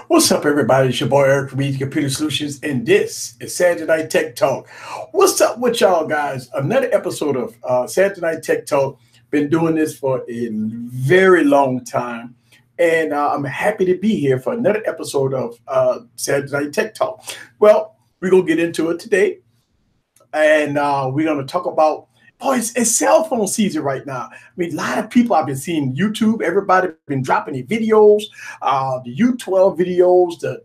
What's up, everybody? It's your boy Eric from Easy Computer Solutions, and this is Saturday Night Tech Talk. What's up with y'all, guys? Another episode of Saturday Night Tech Talk. Been doing this for a very long time, and I'm happy to be here for another episode of Saturday Night Tech Talk. Well, we're gonna get into it today, and we're gonna talk about. Boy, it's cell phone season right now. I mean, a lot of people I've been seeing YouTube. Everybody been dropping their videos, the U12 videos, the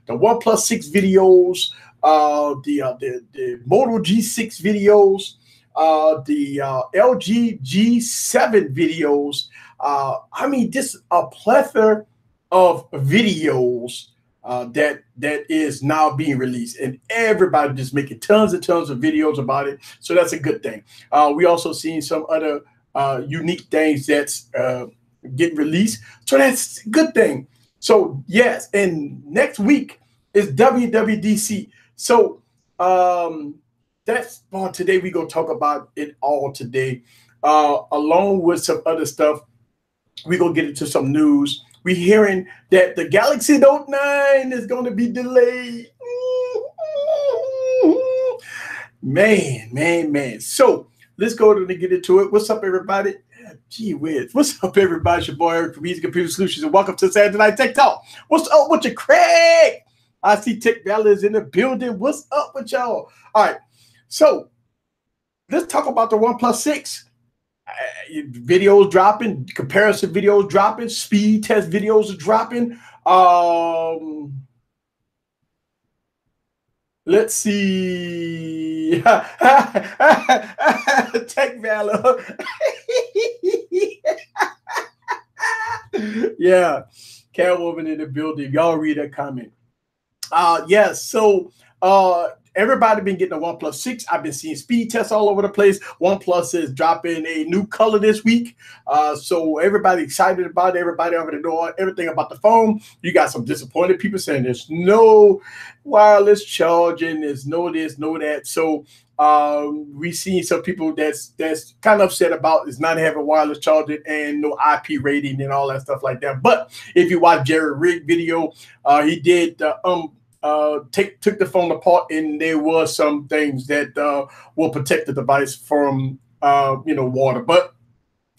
OnePlus 6 videos, the Moto G6 videos, the LG G7 videos. I mean, just a plethora of videos that is now being released, and everybody just making tons and tons of videos about it. So that's a good thing. We also seen some other unique things that's getting released. So that's a good thing. So yes, and next week is WWDC. So that's today we're gonna talk about it all today, along with some other stuff. We're gonna get into some news. We're hearing that the Galaxy Note 9 is going to be delayed. Man. So let's go ahead and get into it. What's up, everybody? Gee whiz. What's up, everybody? It's your boy Eric from Easy Computer Solutions, and welcome to Saturday Night Tech Talk. What's up with you, Craig? I see Tech Valley is in the building. What's up with y'all? All right. So let's talk about the OnePlus 6. Videos dropping, comparison videos dropping, speed test videos are dropping. Let's see. Tech Valor. Yeah, Catwoman in the building. Y'all read that comment. Yes, so everybody been getting a OnePlus 6. I've been seeing speed tests all over the place. OnePlus is dropping a new color this week. So everybody excited about it. Everybody already know everything about the phone. You got some disappointed people saying there's no wireless charging. There's no this, no that. So we see some people that's kind of upset about is not having wireless charging and no IP rating and all that stuff like that. But if you watch Jerry Rig video, he did took the phone apart, and there was some things that will protect the device from water. But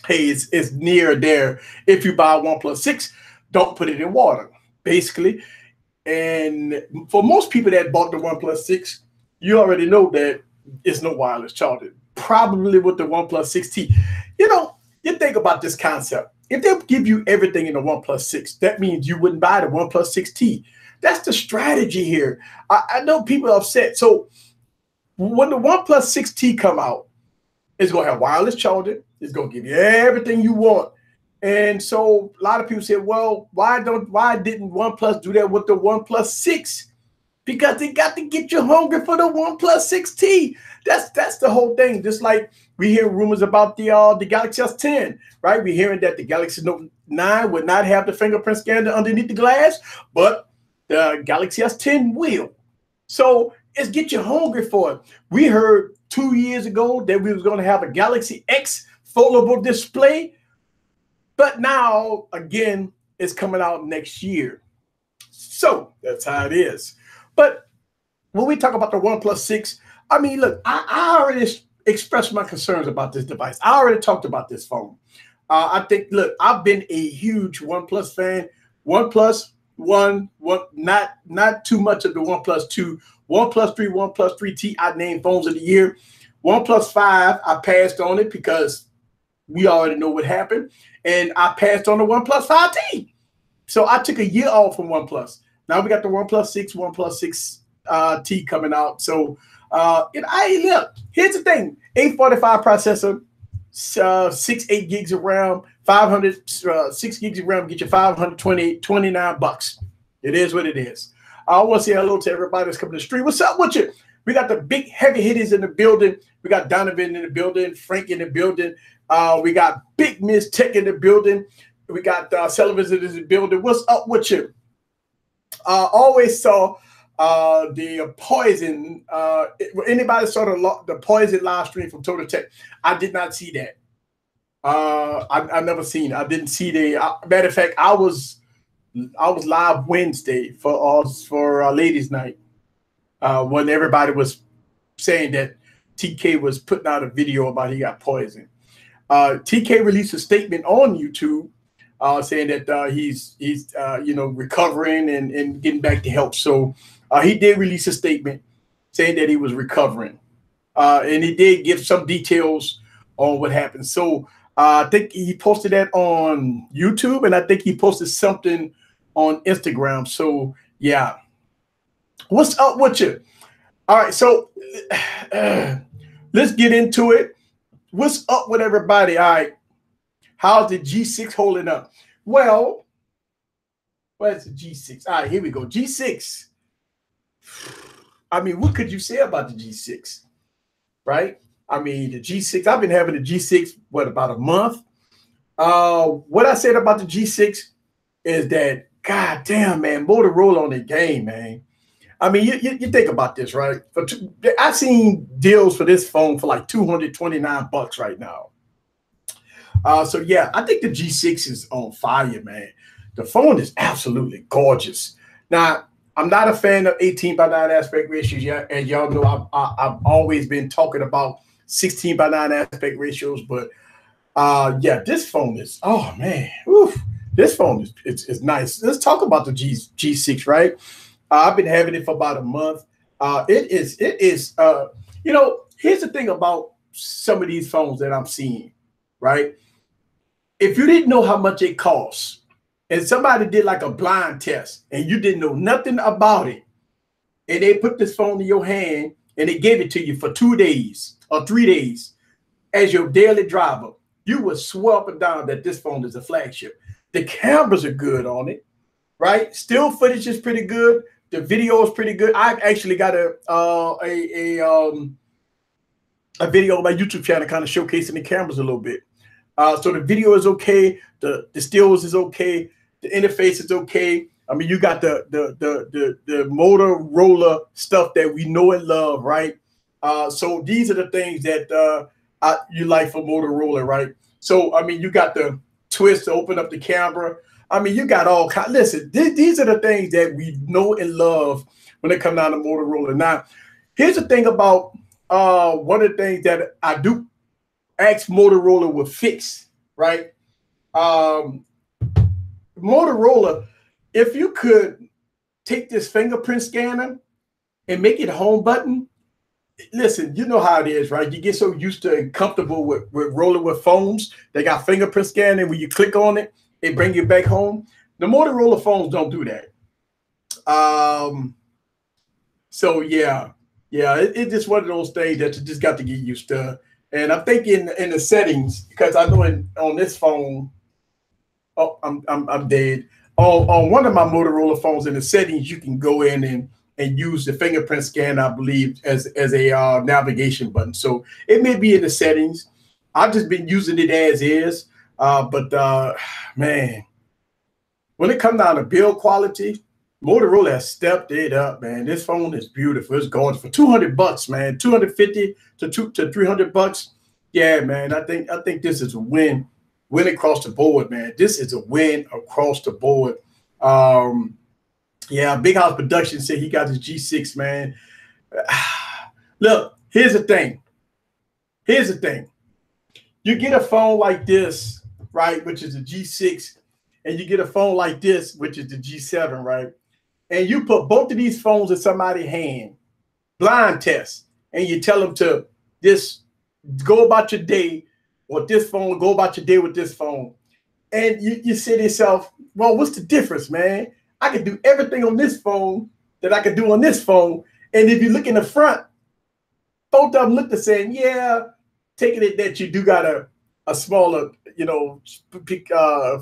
hey, it's near there. If you buy a OnePlus 6, don't put it in water, basically. And for most people that bought the OnePlus 6, you already know that it's no wireless charging. Probably with the OnePlus 6T. You think about this concept. If they give you everything in the OnePlus 6, that means you wouldn't buy the OnePlus 6T. That's the strategy here. I know people are upset. So when the OnePlus 6T come out, it's going to have wireless charging. It's going to give you everything you want. And so a lot of people say, well, why didn't OnePlus do that with the OnePlus 6? Because they got to get you hungry for the OnePlus 6T. That's the whole thing. Just like we hear rumors about the Galaxy S10, right? We're hearing that the Galaxy Note 9 would not have the fingerprint scanner underneath the glass, but the Galaxy S10 will. So it's get you hungry for it. We heard 2 years ago that we was going to have a Galaxy X foldable display, but now, again, it's coming out next year. So that's how it is. But when we talk about the OnePlus 6, I mean, look, I already expressed my concerns about this device. I already talked about this phone. I think, look, I've been a huge OnePlus fan. OnePlus One, not too much of the OnePlus 2, OnePlus 3, OnePlus 3T. I named phones of the year. OnePlus 5, I passed on it because we already know what happened, and I passed on the OnePlus 5T. So I took a year off from OnePlus. Now we got the OnePlus 6, OnePlus 6 T coming out. So look, here's the thing: 845 processor, 8 gigs of RAM. 6 gigs of RAM, get you $529. It is what it is. I want to say hello to everybody that's coming to the street. What's up with you? We got the big heavy hitters in the building. We got Donovan in the building, Frank in the building. We got Big Miss Tech in the building. We got Sullivan's in the building. What's up with you? Always saw the Poison. Anybody saw the Poison live stream from Total Tech? I did not see that. I never seen. I didn't see the. Matter of fact, I was I was live Wednesday for ladies' night when everybody was saying that TK was putting out a video about he got poisoned. TK released a statement on YouTube saying that he's recovering and getting back to health. So he did release a statement saying that he was recovering, and he did give some details on what happened. So I think he posted that on YouTube, and I think he posted something on Instagram. So yeah, what's up with you? All right, so let's get into it. What's up with everybody? All right, how's the G6 holding up? Well, where's the G6? All right, here we go. G6. I mean, what could you say about the G6, right? I mean, the G6, I've been having the G6, what, about a month? What I said about the G6 is that, god damn, man, Motorola on the game, man. I mean, you think about this, right? I've seen deals for this phone for like $229 right now. So yeah, I think the G6 is on fire, man. The phone is absolutely gorgeous. Now, I'm not a fan of 18:9 aspect ratios yet, and y'all know I've always been talking about 16:9 aspect ratios, but yeah, this phone is, oh man, oof, this phone is nice. Let's talk about the G6, right? I've been having it for about a month. It is, here's the thing about some of these phones that I'm seeing, right? If you didn't know how much it costs, and somebody did like a blind test, and you didn't know nothing about it, and they put this phone in your hand, and they gave it to you for 2 days or 3 days as your daily driver, you would swear up and down that this phone is a flagship. The cameras are good on it, right? Still footage is pretty good. The video is pretty good. I've actually got a video on my YouTube channel kind of showcasing the cameras a little bit. So the video is okay. The stills is okay. The interface is okay. I mean, you got the Motorola stuff that we know and love, right? So these are the things that you like for Motorola, right? So, I mean, you got the twist to open up the camera. I mean, you got all kinds. Listen, these are the things that we know and love when it comes down to Motorola. Now, here's the thing about one of the things that I do ask Motorola will fix, right? Motorola, if you could take this fingerprint scanner and make it a home button, listen, you know how it is, right? You get so used to and comfortable with rolling with phones. They got fingerprint scanning. When you click on it, it brings you back home. The Motorola phones don't do that. So yeah, it's just one of those things that you just got to get used to. And I'm thinking in the settings, because I know on this phone, oh, I'm dead. On one of my Motorola phones in the settings, you can go in and use the fingerprint scan, I believe, as a navigation button. So it may be in the settings. I've just been using it as is. But man, when it comes down to build quality, Motorola has stepped it up, man. This phone is beautiful. It's gorgeous for $200, man. 250 to $300. Yeah, man. I think this is a win across the board, man. This is a win across the board. Yeah, Big House Production said he got his G6, man. Look, here's the thing. You get a phone like this, right, which is a G6, and you get a phone like this, which is the G7, right? And you put both of these phones in somebody's hand, blind test, and you tell them to just go about your day with this phone, go about your day with this phone. And you say to yourself, well, what's the difference, man? I can do everything on this phone that I can do on this phone. And if you look in the front, both of them look the same. Yeah, taking it that you do got a smaller,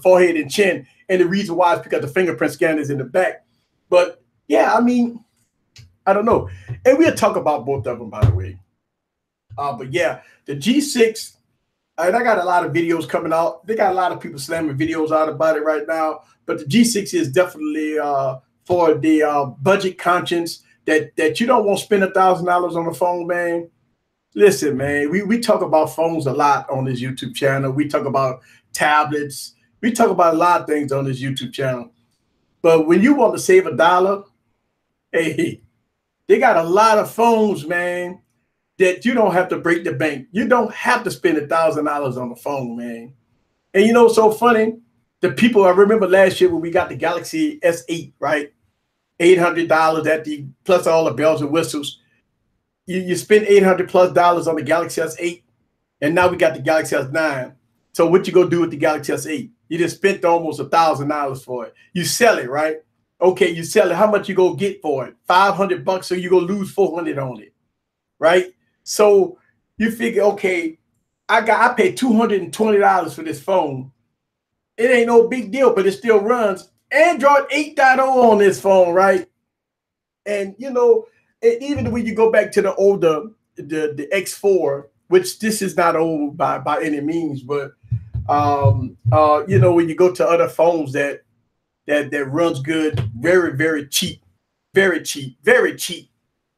forehead and chin. And the reason why is because the fingerprint scanner is in the back. But yeah, I mean, I don't know. And we'll talk about both of them, by the way. But yeah, the G6, and I got a lot of videos coming out. They got a lot of people slamming videos out about it right now. But the G6 is definitely for the budget conscience that you don't want to spend $1,000 on a phone, man. Listen, man, we talk about phones a lot on this YouTube channel. We talk about tablets. We talk about a lot of things on this YouTube channel. But when you want to save $1, hey, they got a lot of phones, man, that you don't have to break the bank. You don't have to spend $1,000 on the phone, man. And you know, so funny, the people, I remember last year when we got the Galaxy S8, right? $800 at the, plus all the bells and whistles. You spend $800+ on the Galaxy S8, and now we got the Galaxy S9. So what you gonna do with the Galaxy S8? You just spent almost $1,000 for it. You sell it, right? Okay, you sell it. How much you gonna get for it? $500, so you gonna lose $400 on it, right? So you figure, okay, I paid $220 for this phone. It ain't no big deal, but it still runs Android 8.0 on this phone, right? And you know, even when you go back to the older, the X4, which this is not old by any means, but you know, when you go to other phones that runs good, very cheap, very cheap, very cheap.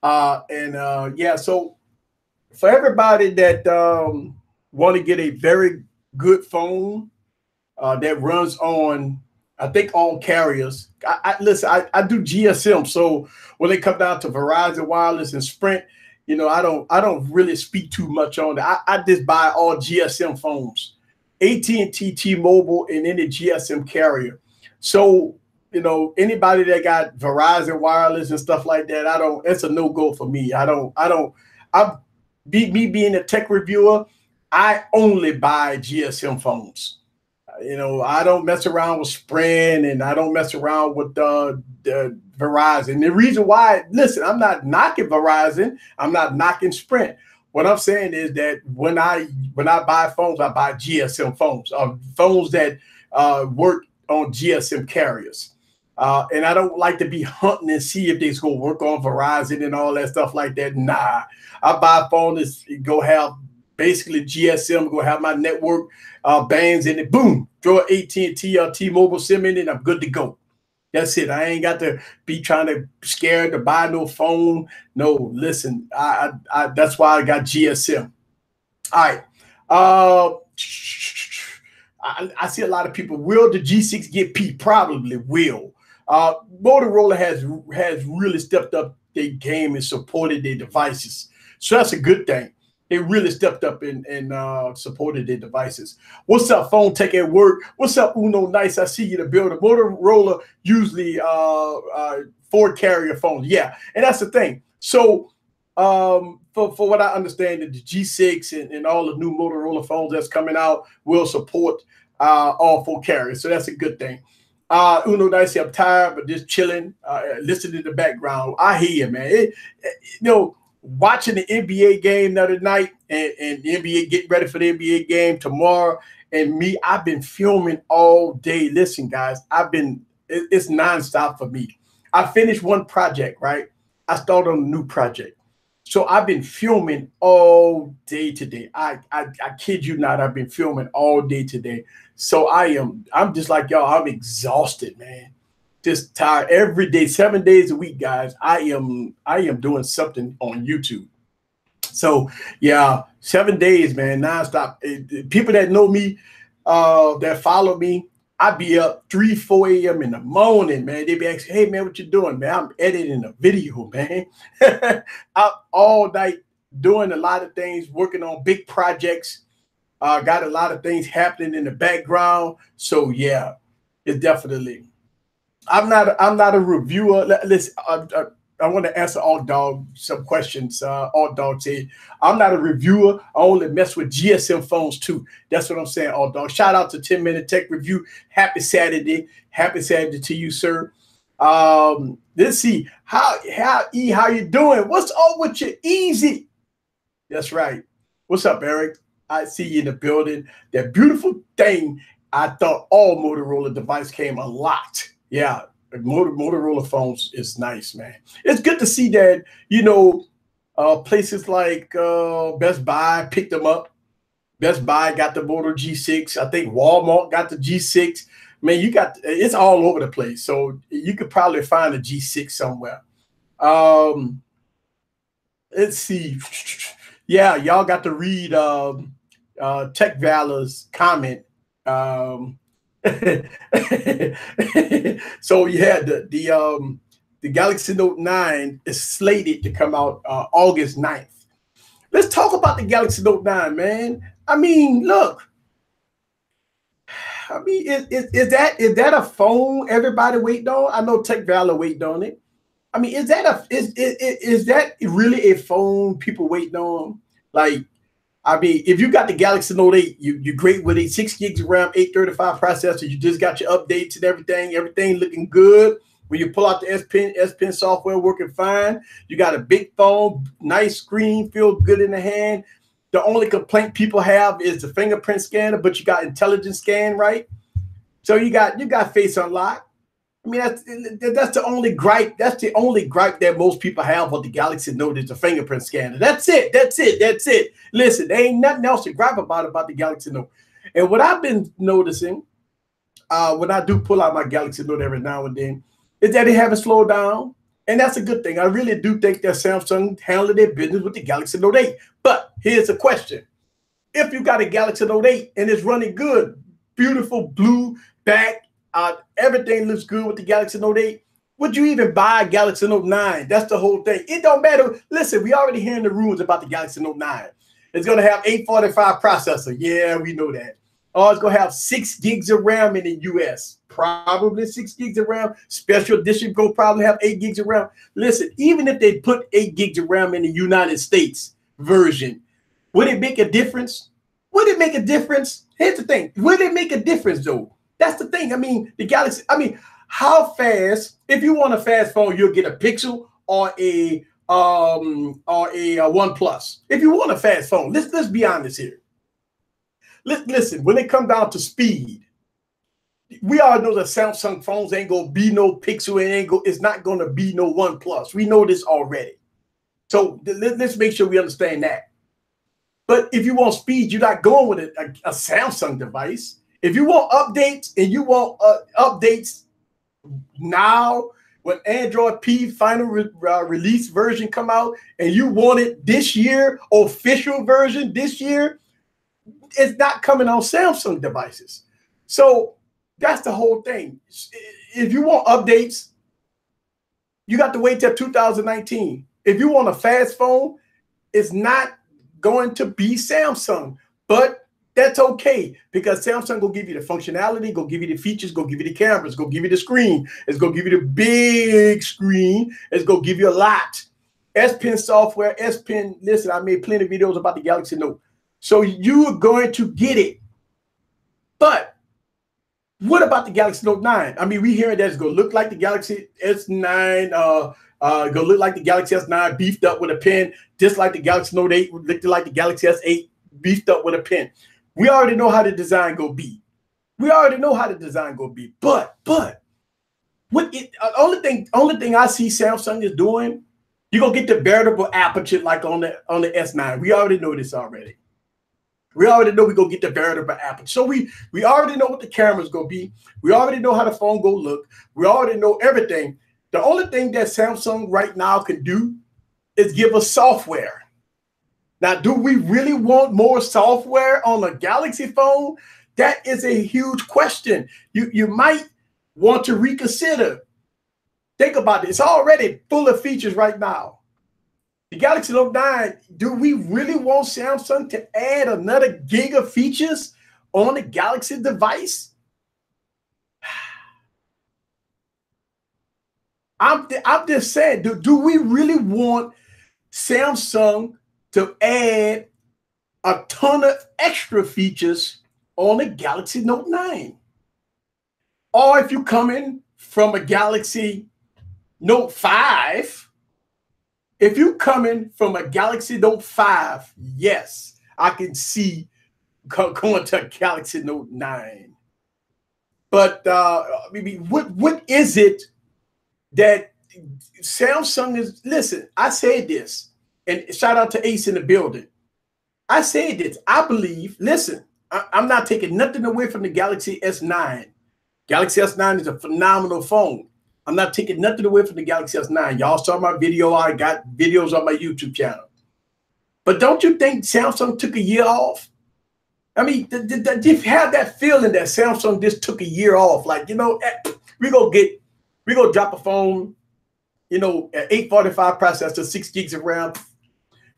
Yeah, so for everybody that want to get a very good phone that runs on, I think, all carriers. Listen, I do GSM, so when they come down to Verizon Wireless and Sprint, you know, I don't really speak too much on that. I just buy all GSM phones, AT&T, T-Mobile, and any GSM carrier. So, you know, anybody that got Verizon Wireless and stuff like that, it's a no-go for me. Me being a tech reviewer, I only buy GSM phones. You know, I don't mess around with Sprint, and I don't mess around with the Verizon. The reason why, listen, I'm not knocking Verizon, I'm not knocking Sprint. What I'm saying is that when I buy phones, I buy GSM phones, phones that work on GSM carriers. And I don't like to be hunting and see if they's gonna work on Verizon and all that stuff like that. Nah, I buy a phone that's go have basically GSM, go have my network bands in it. Boom, throw an AT&T or T-Mobile SIM in it, I'm good to go. That's it. I ain't got to be trying to scared to buy no phone. No, listen, that's why I got GSM. All right. I see a lot of people. Will the G6 get peaked? Probably will. Motorola has really stepped up their game and supported their devices. So that's a good thing. They really stepped up and supported their devices. What's up, Phone Tech at Work? What's up, Uno Nice? I see you in the building. Motorola usually 4 carrier phones. Yeah, and that's the thing. So for what I understand, the G6 and all the new Motorola phones that's coming out will support all 4 carriers. So that's a good thing. Uno Nice, I'm tired, but just chilling, listening to the background. I hear you, man. You know, watching the NBA game the other night and the NBA getting ready for the NBA game tomorrow. And me, I've been filming all day. Listen, guys, it's nonstop for me. I finished one project, right? I started on a new project. So I've been filming all day today. I kid you not, I've been filming all day today. So I'm just like y'all, I'm exhausted, man. Just tired every day, 7 days a week, guys. I am doing something on YouTube. So yeah, 7 days, man, nonstop. People that know me, that follow me, I be up 3, 4 a.m. in the morning, man. They be asking, hey man, what you doing, man? I'm editing a video, man. Out all night doing a lot of things, working on big projects. Got a lot of things happening in the background. So yeah, it's definitely. I'm not a reviewer. Listen, I want to answer Alt Dog some questions. Alt Dog said, I'm not a reviewer. I only mess with GSM phones too. That's what I'm saying, Alt Dog. Shout out to 10 Minute Tech Review. Happy Saturday. Happy Saturday to you, sir. Let's see. How you doing? What's up with you? Easy. That's right. What's up, Eric? I see you in the building. That beautiful thing. I thought all Motorola device came unlocked. Yeah, Motorola phones is nice, man. It's good to see that, you know, places like Best Buy picked them up. Best Buy got the Moto G6. I think Walmart got the G6. Man, it's all over the place. So you could probably find a G6 somewhere. Let's see. Yeah, y'all got to read Tech Valor's comment. So you had the Galaxy Note 9 is slated to come out August 9th. Let's talk about the Galaxy Note 9, man. I mean, look. I mean, is that a phone everybody waiting on? I know Tech Valor waiting on it. I mean, is that really a phone people waiting on? Like, I mean, if you got the Galaxy Note 8, you're great with it. 6 gigs of RAM, 835 processor. You just got your updates and everything looking good. When you pull out the S Pen software working fine. You got a big phone, nice screen, feel good in the hand. The only complaint people have is the fingerprint scanner, but you got intelligent scan, right? So you got face unlock. I mean, that's the only gripe. That's the only gripe that most people have with the Galaxy Note is the fingerprint scanner. That's it. Listen, there ain't nothing else to gripe about the Galaxy Note. And what I've been noticing when I do pull out my Galaxy Note every now and then is that they haven't slowed down. And that's a good thing. I really do think that Samsung handled their business with the Galaxy Note 8. But here's a question. If you got a Galaxy Note 8 and it's running good, beautiful blue back, everything looks good with the Galaxy Note 8, would you even buy a Galaxy Note 9? That's the whole thing. It don't matter. Listen, we already hearing the rumors about the Galaxy Note 9. It's going to have 845 processor. Yeah, we know that. Oh, it's going to have 6 gigs of RAM in the US. Probably 6 gigs of RAM. Special edition go probably have 8 gigs of RAM. Listen, even if they put 8 gigs of RAM in the United States version, would it make a difference? Would it make a difference? Here's the thing. Would it make a difference, though? That's the thing. I mean, the Galaxy, I mean, how fast, if you want a fast phone, you'll get a Pixel or a OnePlus. If you want a fast phone, let's be honest here. Listen, when it comes down to speed, we all know that Samsung phones ain't gonna be no Pixel, it's not gonna be no OnePlus. We know this already. So let's make sure we understand that. But if you want speed, you're not going with a Samsung device. If you want updates and you want updates now, when Android P final release version come out, and you want it this year, official version this year, it's not coming on Samsung devices. So that's the whole thing. If you want updates, you got to wait till 2019. If you want a fast phone, it's not going to be Samsung, but that's okay because Samsung will give you the functionality, go give you the features, go give you the cameras, go give you the screen. It's going to give you the big screen. It's going to give you a lot. S Pen software, S Pen. Listen, I made plenty of videos about the Galaxy Note. So you're going to get it. But what about the Galaxy Note 9? I mean, we hearing that it's going to look like the Galaxy S9, going to look like the Galaxy S9 beefed up with a pen, just like the Galaxy Note 8 looked like the Galaxy S8 beefed up with a pen. We already know how the design go be. We already know how the design go be. But what it only thing I see Samsung is doing, you're gonna get the veritable aperture like on the S9. We already know this already. We already know we're gonna get the veritable aperture. So we already know what the camera's gonna be. We already know how the phone gonna look. We already know everything. The only thing that Samsung right now can do is give us software. Now, do we really want more software on a Galaxy phone? That is a huge question. You might want to reconsider. Think about it. It's already full of features right now. The Galaxy Note 9, do we really want Samsung to add another gig of features on the Galaxy device? I'm just saying, do we really want Samsung to add a ton of extra features on the Galaxy Note 9? Or if you're coming from a Galaxy Note 5, if you're coming from a Galaxy Note 5, yes, I can see going to a Galaxy Note 9. But what is it that Samsung is? Listen, I said this, and shout out to Ace in the building. I said this. I believe, listen, I'm not taking nothing away from the Galaxy S9. Galaxy S9 is a phenomenal phone. I'm not taking nothing away from the Galaxy S9. Y'all saw my video. I got videos on my YouTube channel. But don't you think Samsung took a year off? I mean, you have that feeling that Samsung just took a year off. Like, you know, we gonna drop a phone, you know, at 845 processor, 6 gigs of RAM.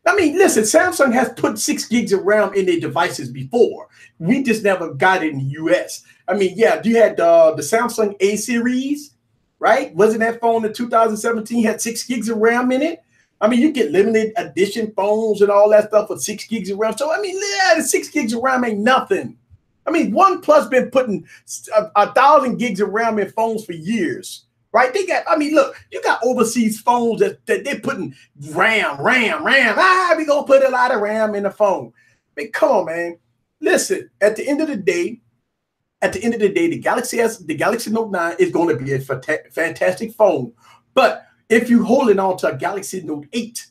I mean, listen, Samsung has put 6 gigs of RAM in their devices before. We just never got it in the US. I mean, yeah, you had the Samsung A series, right? Wasn't that phone in 2017 had 6 gigs of RAM in it? I mean, you get limited edition phones and all that stuff with 6 gigs of RAM. So, I mean, yeah, the 6 gigs of RAM ain't nothing. I mean, OnePlus been putting 1,000 gigs of RAM in phones for years. Right? They got, I mean, look, you got overseas phones that they're putting RAM. We gonna put a lot of RAM in the phone. I mean, come on, man. Listen, at the end of the day, the Galaxy Note 9 is going to be a fantastic phone. But if you're holding on to a Galaxy Note 8,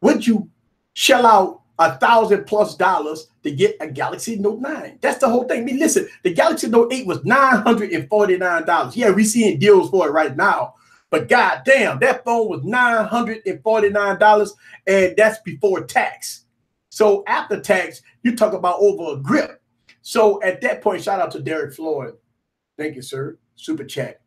would you shell out $1,000+ to get a Galaxy Note 9? That's the whole thing. I mean, listen, the Galaxy Note 8 was $949. Yeah, we're seeing deals for it right now. But goddamn, that phone was $949, and that's before tax. So after tax, you talk about over a grip. So at that point, shout out to Derek Floyd. Thank you, sir. Super chat.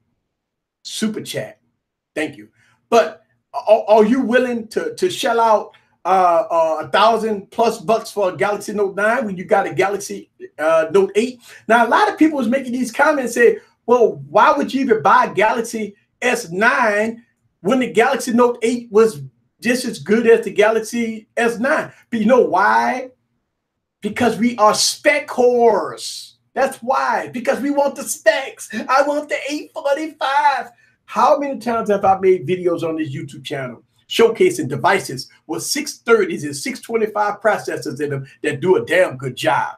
Thank you. But are you willing to shell out $1,000+ for a Galaxy Note 9 when you got a Galaxy Note 8? Now, a lot of people was making these comments say, well, why would you even buy a Galaxy S9 when the Galaxy Note 8 was just as good as the Galaxy S9? But you know why? Because we are spec whores. That's why. Because we want the specs. I want the 845. How many times have I made videos on this YouTube channel showcasing devices with 630s and 625 processors in them that do a damn good job?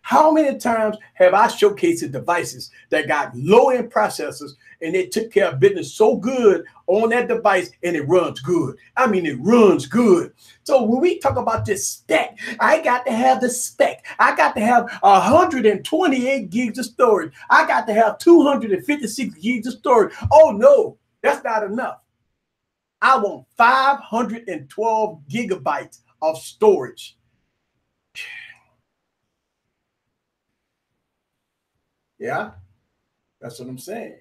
How many times have I showcased devices that got low-end processors and they took care of business so good on that device and it runs good? I mean, it runs good. So when we talk about this spec, I got to have the spec. I got to have 128 gigs of storage. I got to have 256 gigs of storage. Oh, no, that's not enough. I want 512 gigabytes of storage. Yeah, that's what I'm saying.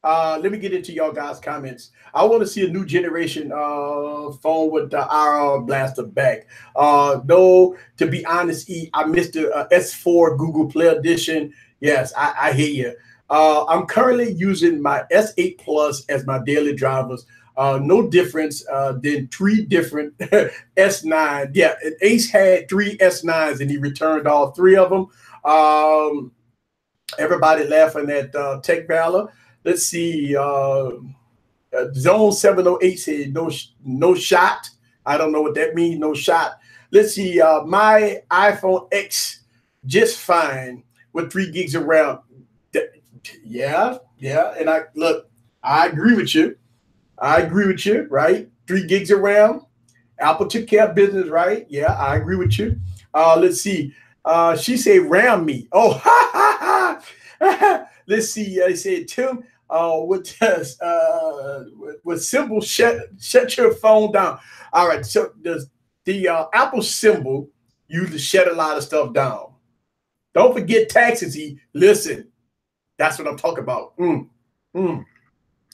Let me get into y'all guys' comments. I want to see a new generation phone with the IR blaster back. No, to be honest, I missed the S4 Google Play Edition. Yes, I hear you. I'm currently using my S8 Plus as my daily drivers. No difference than 3 different S9. Yeah, Ace had 3 S9s and he returned all 3 of them. Everybody laughing at Tech Valor. Let's see. Zone 708 said no shot. I don't know what that means. No shot. Let's see. My iPhone X just fine with 3 gigs of RAM. Yeah. And I agree with you. Right? 3 gigs of RAM. Apple took care of business, right? Yeah, I agree with you. Let's see. She said ram me. Oh, let's see. They said Tim with symbol shut your phone down. All right. So the Apple symbol usually shut a lot of stuff down. Don't forget taxes. Listen, that's what I'm talking about.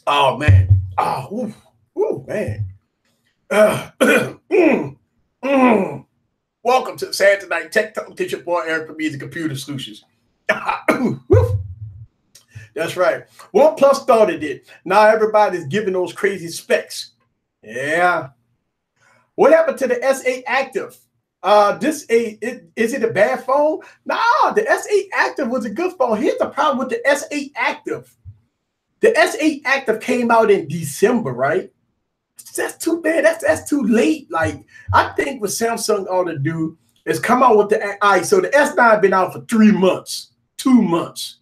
Oh man. Oh, ooh, man. Welcome to Saturday Night Tech Talk. Teacher boy Eric from Music Computer Solutions. That's right. OnePlus started it. Now everybody's giving those crazy specs. Yeah. What happened to the S8 Active? Is it a bad phone? No, the S8 Active was a good phone. Here's the problem with the S8 Active. The S8 Active came out in December, right? That's too bad. That's too late. Like, I think what Samsung ought to do is come out with the so the S9 been out for 3 months, 2 months.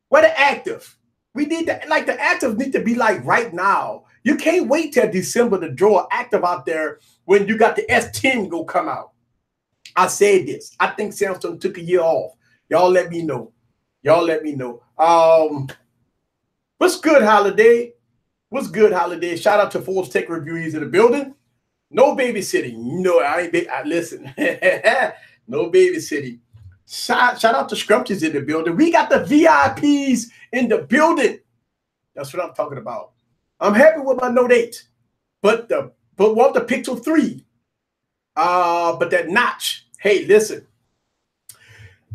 Where the Active? We need the Active need to be like right now. You can't wait till December to draw Active out there when you got the S10 go come out. I said this. I think Samsung took a year off. Y'all let me know. What's good, Holiday? What's good, Holiday? Shout out to Forbes Tech Review. He's in the building. No babysitting. No, listen. No babysitting. Shout out to Scrumptious in the building. We got the VIPs in the building. That's what I'm talking about. I'm happy with my Note 8, but want the Pixel 3. But that notch. Hey, listen.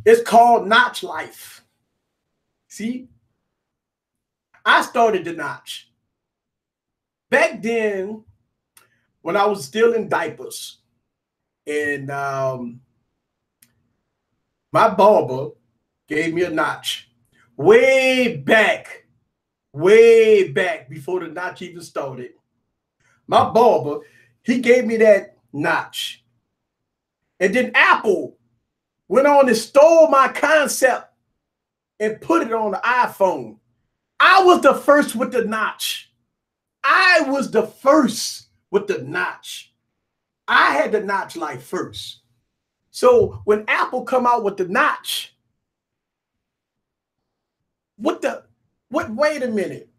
It's called Notch Life. See? I started the notch. Back then, when I was still in diapers, and my barber gave me a notch way back before the notch even started. My barber, he gave me that notch. And then Apple went on and stole my concept and put it on the iPhone. I was the first with the notch. I was the first with the notch. I had the notch life first. So when Apple come out with the notch, wait a minute.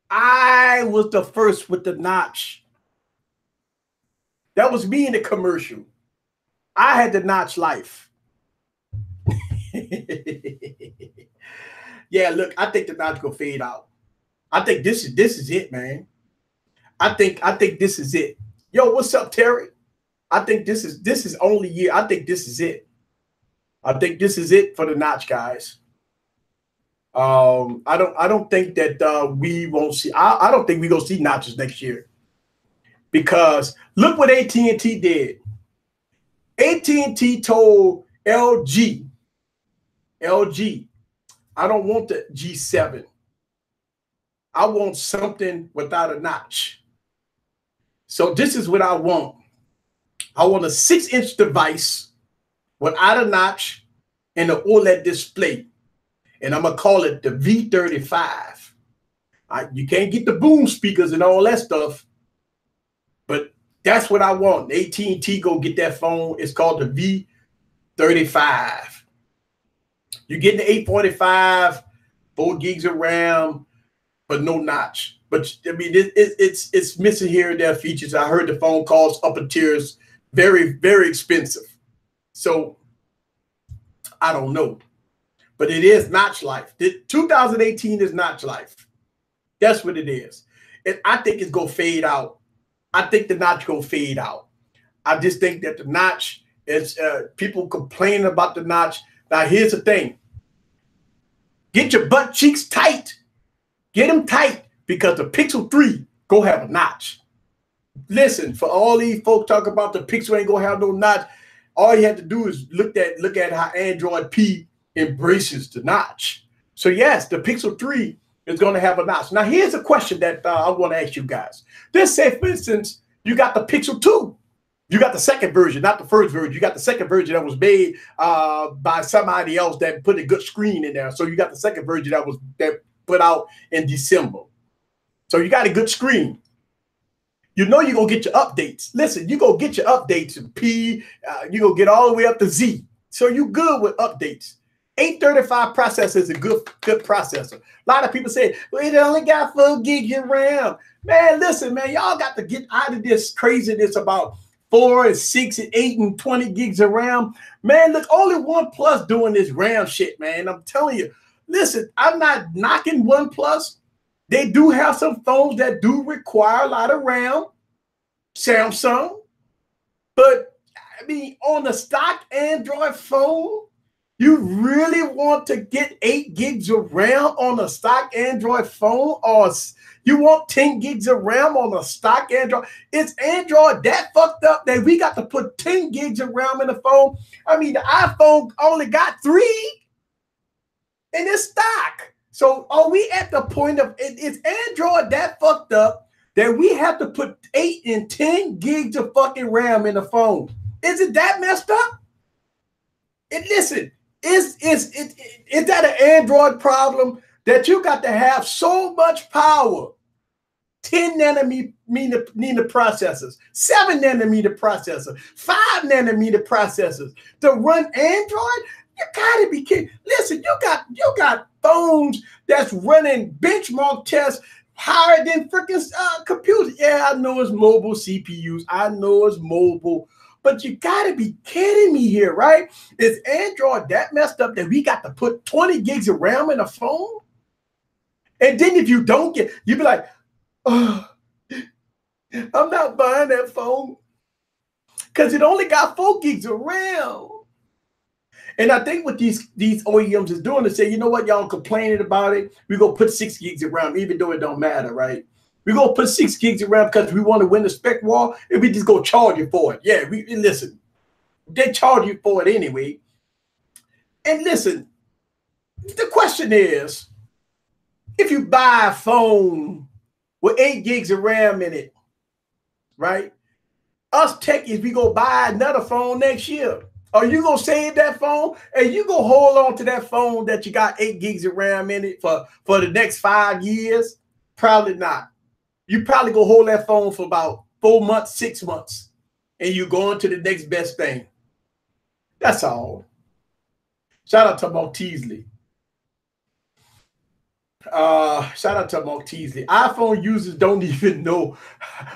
I was the first with the notch. That was me in the commercial. I had the notch life. Yeah, look, I think the notch gonna fade out. I think this is it, man. I think this is it. Yo, what's up, Terry? I think this is only year. I think this is it. I think this is it for the notch, guys. I don't think that we won't see. I don't think we gonna see notches next year, because look what AT&T did. AT&T told LG, I don't want the G7. I want something without a notch. So this is what I want. I want a 6-inch device without a notch and an OLED display. And I'm going to call it the V35. You can't get the boom speakers and all that stuff, but that's what I want. AT&T go get that phone. It's called the V35. You get the 845, 4 gigs of RAM, but no notch. But I mean, it's missing here and there features. I heard the phone calls up in tiers, very, very expensive. So I don't know. But it is notch life. 2018 is notch life. That's what it is. And I think it's going to fade out. I think the notch going to fade out. I just think that the notch is, people complaining about the notch. Now, here's the thing. Get your butt cheeks tight. Get them tight, because the Pixel 3 go have a notch. Listen, for all these folks talking about the Pixel ain't going to have no notch, all you have to do is look at how Android P embraces the notch. So yes, the Pixel 3 is going to have a notch. Now here's a question that I want to ask you guys. Let's say, for instance, you got the Pixel 2. You got the second version, not the first version. You got the second version that was made by somebody else that put a good screen in there. So you got the second version that put out in December. So you got a good screen. You know you're going to get your updates. Listen, you're going to get your updates in P. You're going to get all the way up to Z. So you good with updates. 835 processor is a good processor. A lot of people say, well, it only got 4 gigs of RAM. Man, listen, man, y'all got to get out of this craziness about 4 and 6 and 8 and 20 gigs of RAM. Man, look, only OnePlus doing this RAM shit, man. I'm telling you. Listen, I'm not knocking OnePlus. They do have some phones that do require a lot of RAM. Samsung. But, I mean, on the stock Android phone, you really want to get 8 gigs of RAM on a stock Android phone, or you want 10 gigs of RAM on a stock Android? Is Android that fucked up that we got to put 10 gigs of RAM in the phone? I mean, the iPhone only got 3 and it's stock. So are we at the point of, is Android that fucked up that we have to put 8 and 10 gigs of fucking RAM in the phone? Is it that messed up? And listen, is that an Android problem that you got to have so much power? 10 nanometer processors, 7 nanometer processors, 5 nanometer processors to run Android? You gotta be kidding. Listen, you got phones that's running benchmark tests higher than freaking computers. Yeah, I know it's mobile CPUs. I know it's mobile, but you gotta be kidding me here, right? Is Android that messed up that we got to put 20 gigs of RAM in a phone? And then if you don't get, you be like, oh, I'm not buying that phone because it only got 4 gigs of RAM. And I think what these OEMs is doing is say, you know what, y'all complaining about it. We're going to put 6 gigs of RAM, even though it don't matter, right? We're going to put 6 gigs of RAM because we want to win the spec war, and we just go charge you for it. Yeah, listen, they charge you for it anyway. And listen, the question is, if you buy a phone with 8 gigs of RAM in it, right? Us techies, we go buy another phone next year. Are you going to save that phone and you going to hold on to that phone that you got 8 gigs of RAM in it for the next 5 years? Probably not. You probably going to hold that phone for about 4 months, 6 months, and you going to the next best thing. That's all. Shout out to Malteasley. Shout out to Malteasley. iPhone users don't even know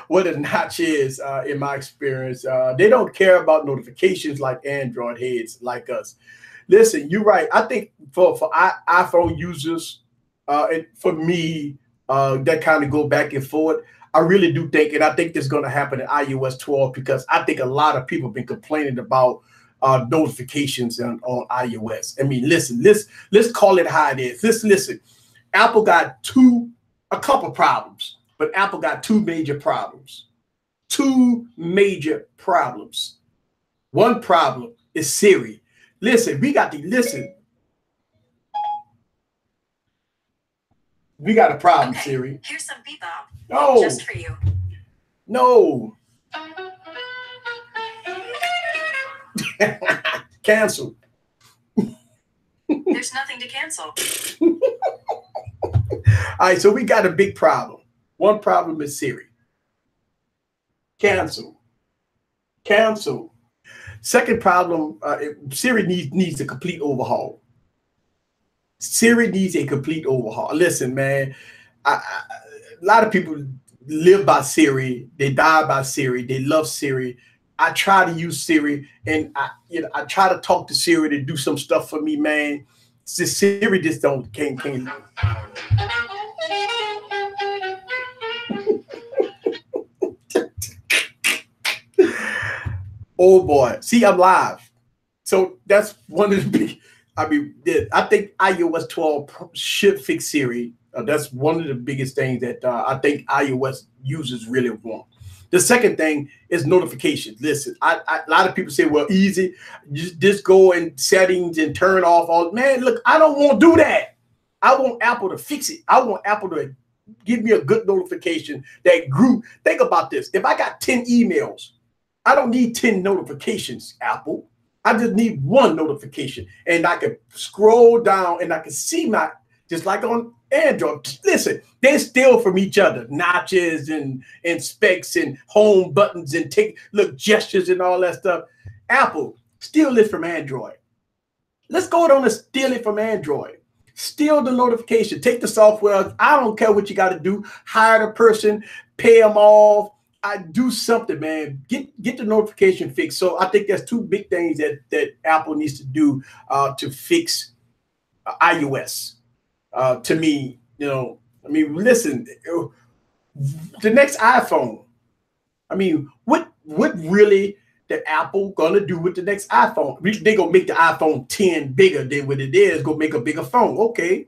what a notch is, in my experience. They don't care about notifications like Android heads like us. Listen, you're right. I think for iPhone users, and for me, that kind of go back and forth. I really do think, and I think this is going to happen in iOS 12 because I think a lot of people have been complaining about notifications on iOS. I mean, listen, let's call it how it is. Listen. Apple got a couple problems, but Apple got 2 major problems. 2 major problems. One problem is Siri. Listen, we got a problem, okay, Siri. Here's some bebop. No. Just for you. No. Cancel. There's nothing to cancel. All right, so we got a big problem. One problem is Siri. Cancel. Second problem, Siri needs a complete overhaul. Siri needs a complete overhaul. Listen, man, a lot of people live by Siri. They die by Siri. They love Siri. I try to use Siri, and I try to talk to Siri to do some stuff for me, man. Siri just can't. Oh boy, see, I'm live, so that's one of the big. I mean, I think iOS 12 should fix Siri. That's one of the biggest things that I think iOS users really want. The second thing is notifications. Listen, a lot of people say, well, easy, just go in settings and turn off all. Man, look, I don't want to do that. I want Apple to fix it. I want Apple to give me a good notification that grew. Think about this. If I got 10 emails, I don't need 10 notifications, Apple. I just need 1 notification. And I can scroll down and I can see just like on Android. Listen, they steal from each other, notches and specs and home buttons and gestures and all that stuff. Apple, steal it from Android. Let's go on and steal it from Android. Steal the notification. Take the software. I don't care what you got to do. Hire the person, pay them off. I do something, man. Get the notification fixed. So I think there's 2 big things that Apple needs to do to fix iOS. To me, I mean, listen, the next iPhone. I mean, what really the Apple gonna do with the next iPhone? They gonna make the iPhone 10 bigger than what it is. Go make a bigger phone, okay?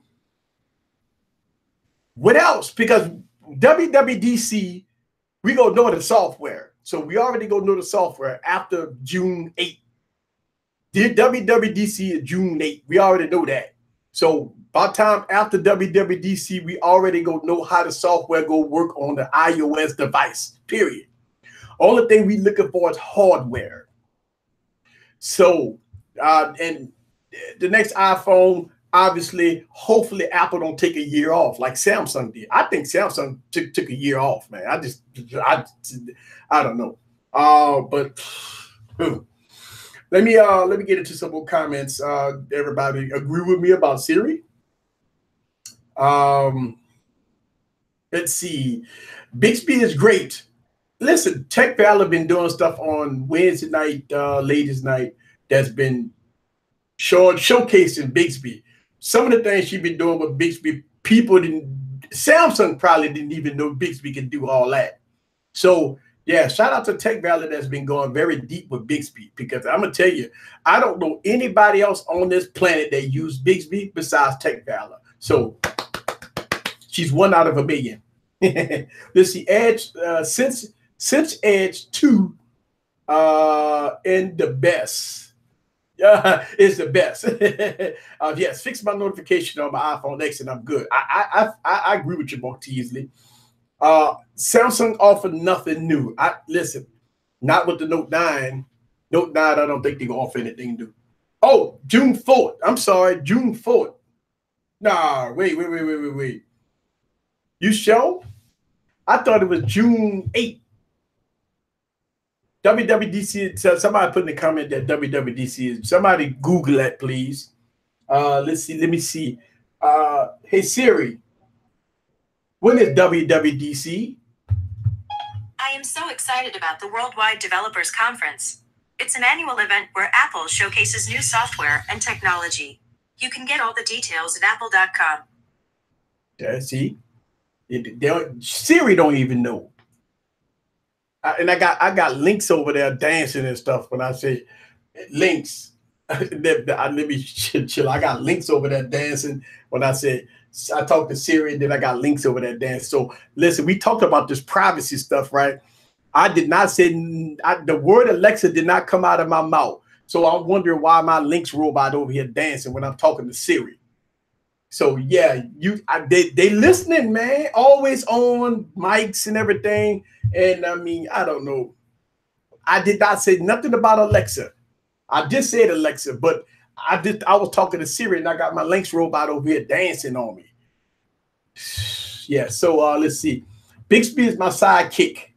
What else? Because WWDC, we gonna know the software. So we already gonna know the software after June 8th. Did WWDC is June 8th. We already know that. So by the time after WWDC, we already gonna know how the software go work on the iOS device, period. Only thing we looking for is hardware. So, and the next iPhone, obviously, hopefully Apple don't take a year off like Samsung did. I think Samsung took a year off, man. I don't know. But let me get into some more comments. Everybody agree with me about Siri? Let's see. Bixby is great. Listen, Tech Valor been doing stuff on Wednesday night, ladies' night, that's been showcasing Bixby. Some of the things she's been doing with Bixby, people didn't. Samsung probably didn't even know Bixby can do all that. So yeah, shout out to Tech Valor that's been going very deep with Bixby, because I'm gonna tell you, I don't know anybody else on this planet that use Bixby besides Tech Valor. So she's 1 out of a million. Let's see, Edge since Edge 2 and the best. Is the best. Yes, fix my notification on my iPhone X and I'm good. I agree with you, Mark Teasley. Samsung offered nothing new. Listen, not with the Note 9. Note 9, I don't think they're gonna offer anything new. Oh, June 4th. I'm sorry, June 4th. Nah, wait. You sure? I thought it was June 8th. WWDC, so somebody put in the comment that WWDC is. Somebody Google that, please. Let's see. Let me see. Hey Siri, when is WWDC? I am so excited about the Worldwide Developers Conference. It's an annual event where Apple showcases new software and technology. You can get all the details at apple.com. Yeah, see, Siri don't even know. And I got links over there dancing and stuff. When I say links, let me chill. I got links over there dancing. When I say I talk to Siri, and then I got links over there dancing. So listen, we talked about this privacy stuff, right? I did not say the word Alexa did not come out of my mouth. So I'm wondering why my links robot over here dancing when I'm talking to Siri. So yeah, they listening, man. Always on mics and everything. And I mean, I don't know. I did not say nothing about Alexa. I just said Alexa, but I was talking to Siri and I got my links robot over here dancing on me. Yeah, so let's see. Bixby is my sidekick.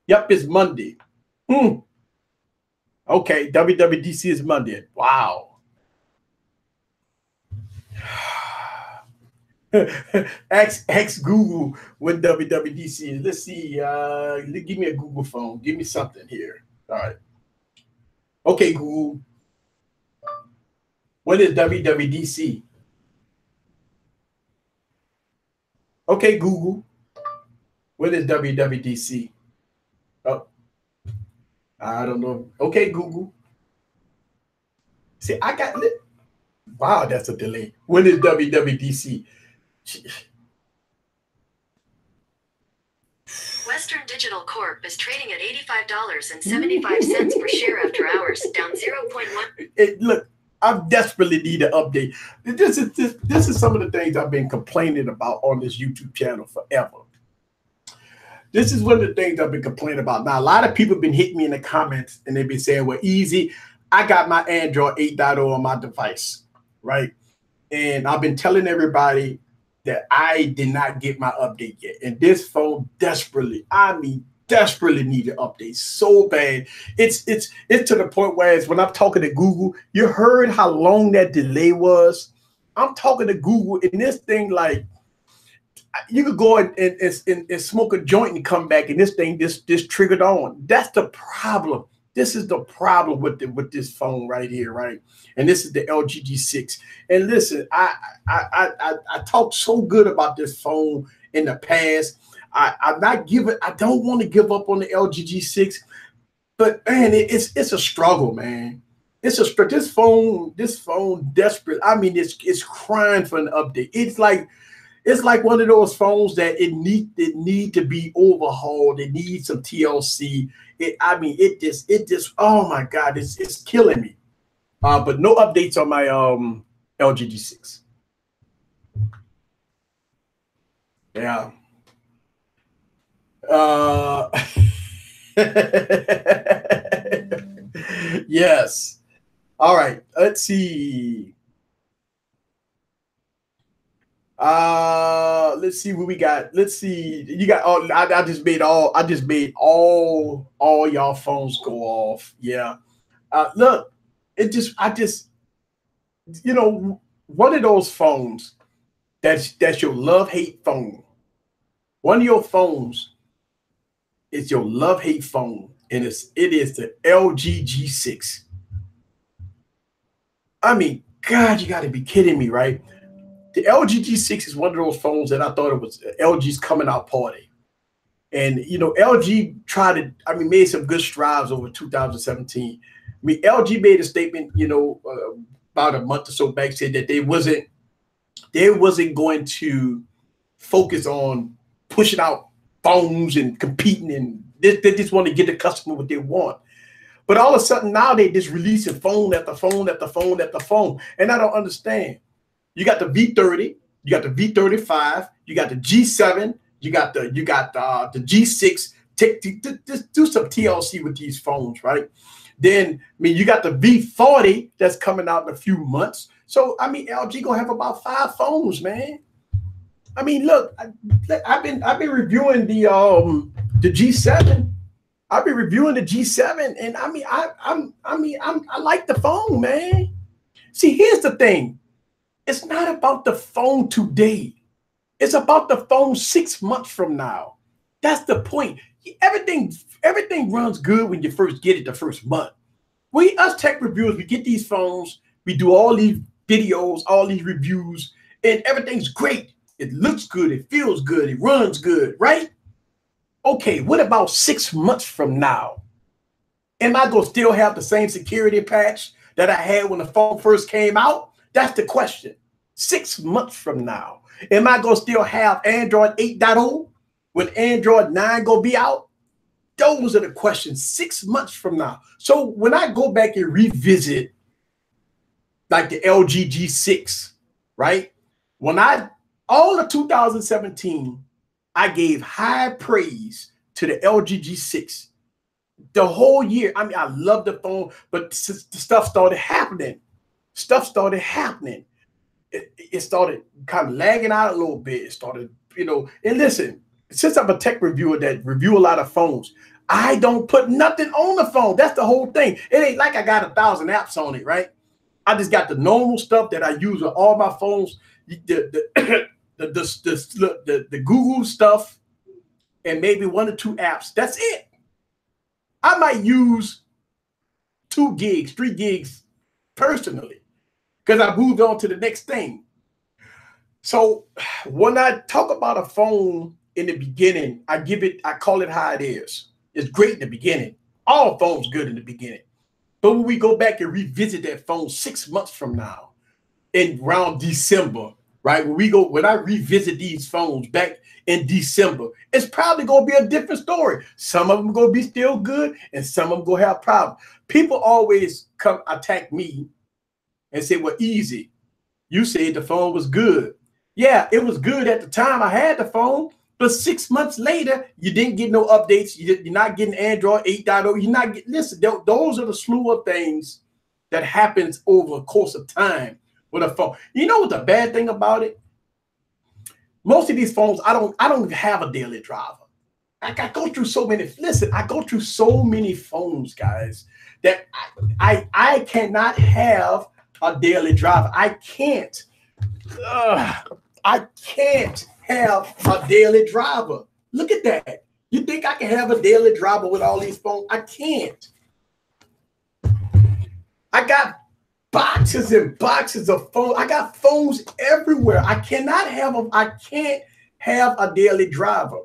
Yep, it's Monday. Okay, WWDC is Monday. Wow. Ask Google when WWDC is. Let's see. Give me a Google phone. Give me something here. All right. Okay, Google. When is WWDC? Okay, Google. When is WWDC? Oh, I don't know. Okay, Google. See, I got it. Wow, that's a delay. When is WWDC? Western Digital Corp is trading at $85.75 per share after hours, down 0.1. Look, I desperately need an update. This is some of the things I've been complaining about on this YouTube channel forever. This is one of the things I've been complaining about. Now, a lot of people have been hitting me in the comments and they've been saying, well, easy. I got my Android 8.0 on my device, right? And I've been telling everybody that I did not get my update yet. And this phone desperately need an update so bad. It's to the point where when I'm talking to Google, you heard how long that delay was. I'm talking to Google and this thing, like, you could go and smoke a joint and come back and this thing just triggered on. That's the problem. This is the problem with this phone right here, right? And this is the LG G6. And listen, I talked so good about this phone in the past. I don't want to give up on the LG G6, but man, it's a struggle, man. It's a struggle. This phone desperate. I mean, it's crying for an update. It's like one of those phones that it need to be overhauled. It needs some TLC. It just oh my God, it's killing me. But no updates on my LG G6. Yeah. Yes. All right. Let's see. Let's see what we got. Let's see. You got all. I just made all y'all phones go off. Yeah. Look, one of those phones that's your love-hate phone. One of your phones is your love-hate phone, and it is the LG G6. I mean, God, you got to be kidding me, right? The LG G6 is one of those phones that I thought it was LG's coming out party. And, you know, LG made some good strides over 2017. I mean, LG made a statement, you know, about a month or so back, said that they wasn't going to focus on pushing out phones and competing, and they just want to get the customer what they want. But all of a sudden now they just releasing phone after phone after phone after phone, and I don't understand. You got the V30, you got the V35, you got the G7, you got the G6. Just do some TLC with these phones, right? Then, I mean, you got the V40 that's coming out in a few months. So, I mean, LG gonna have about 5 phones, man. I mean, look, I've been reviewing the G7. I've been reviewing the G7, and I mean, I like the phone, man. See, here's the thing. It's not about the phone today. It's about the phone 6 months from now. That's the point. Everything runs good when you first get it the first month. Us tech reviewers, we get these phones, we do all these videos, all these reviews, and everything's great. It looks good, it feels good, it runs good, right? Okay, what about 6 months from now? Am I going to still have the same security patch that I had when the phone first came out? That's the question. 6 months from now, am I going to still have Android 8.0 when Android 9 going to be out? Those are the questions 6 months from now. So when I go back and revisit like the LG G6, right? All of 2017, I gave high praise to the LG G6. The whole year, I mean, I love the phone, but stuff started happening. It started kind of lagging out a little bit. It started, you know, and listen, since I'm a tech reviewer that review a lot of phones, I don't put nothing on the phone. That's the whole thing. It ain't like I got 1,000 apps on it, right? I just got the normal stuff that I use on all my phones. The Google stuff and maybe 1 or 2 apps. That's it. I might use 2 gigs, 3 gigs personally because I moved on to the next thing. So when I talk about a phone in the beginning, I call it how it is. It's great in the beginning. All phones good in the beginning. But when we go back and revisit that phone 6 months from now, in around December, right? When I revisit these phones back in December, it's probably going to be a different story. Some of them going to be still good, and some of them going to have problems. People always come attack me and say, well, easy. You said the phone was good. Yeah, it was good at the time I had the phone, but 6 months later, you didn't get no updates. You're not getting Android 8.0. You're not getting, listen, those are the slew of things that happens over the course of time with a phone. You know what the bad thing about it? Most of these phones, I don't even have a daily driver. I go through so many. Listen, I go through so many phones, guys, that I cannot have a daily driver. I can't. I can't have a daily driver. Look at that. You think I can have a daily driver with all these phones? I can't. I got boxes and boxes of phones. I got phones everywhere. I can't have a daily driver.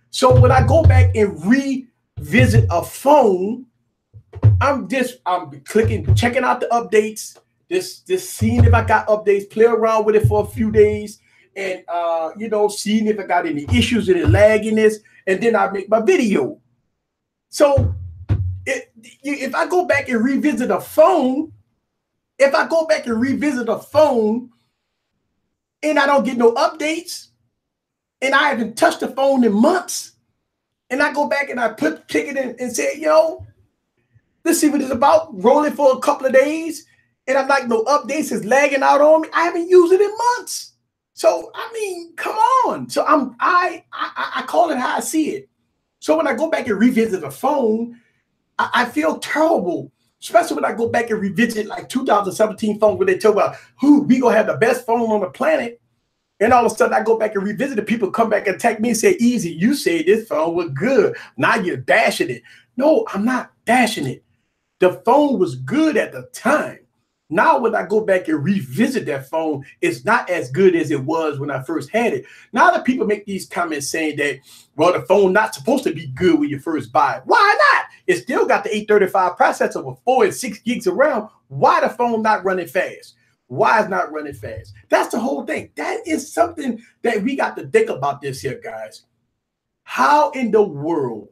So when I go back and revisit a phone, I'm clicking, checking out the updates, just seeing if I got updates, play around with it for a few days, and seeing if I got any issues in the lagginess, and then I make my video. So if I go back and revisit a phone, and I don't get no updates, and I haven't touched the phone in months, and I go back and I click it in and say, let's see what it's about, rolling for a couple of days, and I'm like, no updates, is lagging out on me. I haven't used it in months. So, I mean, come on. So I call it how I see it. So when I go back and revisit a phone, I feel terrible, especially when I go back and revisit like 2017 phones where they talk about we gonna have the best phone on the planet. And all of a sudden, I go back and revisit it. People come back and attack me and say, "Easy, you said this phone was good. Now you're dashing it." No, I'm not dashing it. The phone was good at the time. Now, when I go back and revisit that phone, it's not as good as it was when I first had it. Now that people make these comments saying that, well, the phone not supposed to be good when you first buy it. Why not? It still got the 835 processor with 4 and 6 gigs of RAM. Why the phone not running fast? Why is not running fast? That's the whole thing. That is something that we got to think about this here, guys. How in the world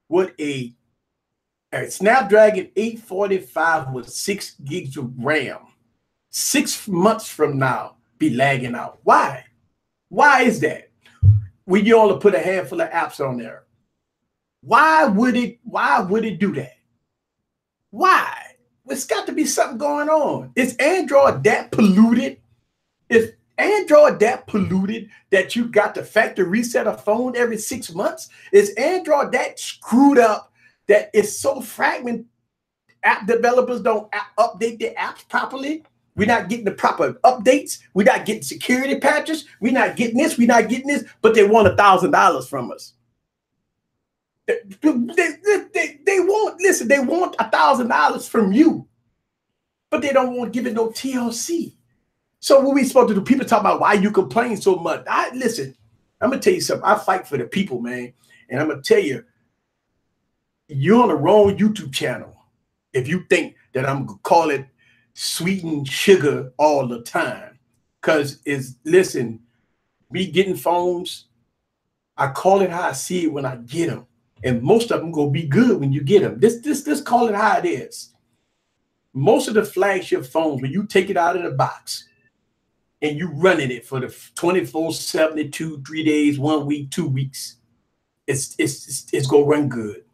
would a Snapdragon 845 with 6 gigs of RAM 6 months from now be lagging out? Why? Why is that? When you only put a handful of apps on there. Why would it do that? Why? There's got to be something going on. Is Android that polluted? Is Android that polluted that you got to factory reset a phone every 6 months? Is Android that screwed up that it's so fragmented? App developers don't update their apps properly. We're not getting the proper updates. We're not getting security patches. We're not getting this. We're not getting this. But they want $1,000 from us. They want, listen, they want $1,000 from you, but they don't want to give it no TLC. So what we supposed to do? People talk about why you complain so much. Listen, I'm gonna tell you something. I fight for the people, man, and I'm gonna tell you, you're on the wrong YouTube channel if you think that I'm gonna call it sweetened sugar all the time. Cause listen, me getting phones, I call it how I see it when I get them. And most of them gonna be good when you get them. This call it how it is. Most of the flagship phones, when you take it out of the box and you running it for the 24, 72, 3 days, 1 week, 2 weeks, it's gonna run good.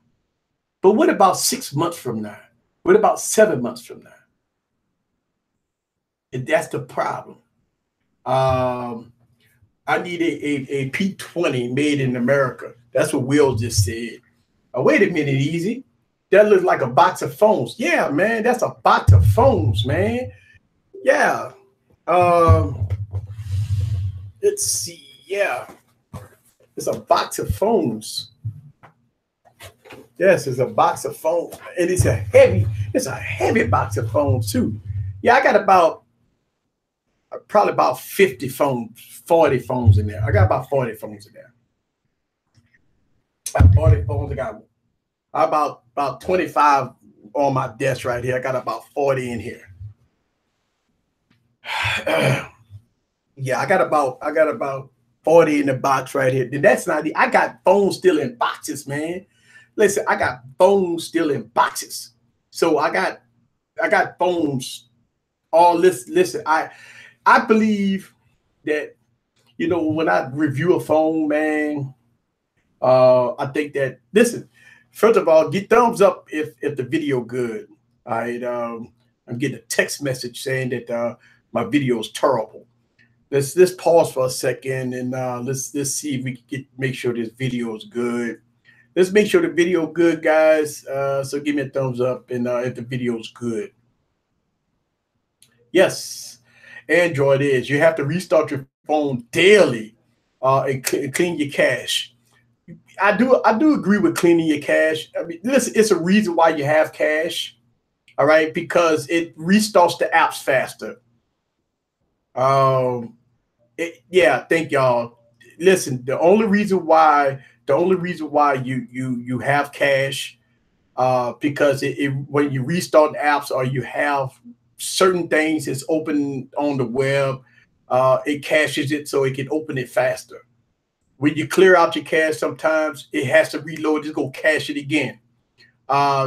But what about 6 months from now? What about 7 months from now? And that's the problem. I need a P20 made in America. That's what Will just said. Oh, wait a minute, Easy. That looks like a box of phones. Yeah, man, that's a box of phones, man. Yeah. Let's see. Yeah. It's a box of phones. Yes, it's a box of phones. And it's a heavy box of phones, too. Yeah, I got probably about 50 phones, 40 phones in there. I got about 40 phones in there. I got 40 phones. I got about 25 on my desk right here. I got about 40 in here. Yeah, I got about 40 in the box right here. And that's not I got phones still in boxes, man. Listen, I got phones still in boxes. So I got phones all this. Listen, I believe that, you know, when I review a phone, man, I think that, listen, first of all, get thumbs up if the video good. All right, I'm getting a text message saying that my video is terrible. Let's pause for a second and let's see if we can make sure this video is good. Let's make sure the video good, guys. So give me a thumbs up and if the video is good. Yes, Android is. You have to restart your phone daily and clean your cache. I do agree with cleaning your cache. I mean, listen, it's a reason why you have cache. All right, because it restarts the apps faster. Yeah, thank y'all. Listen, the only reason why you have cache, because when you restart the apps or you have certain things that's open on the web, it caches it so it can open it faster. When you clear out your cache, sometimes it has to reload. It's gonna cache it again.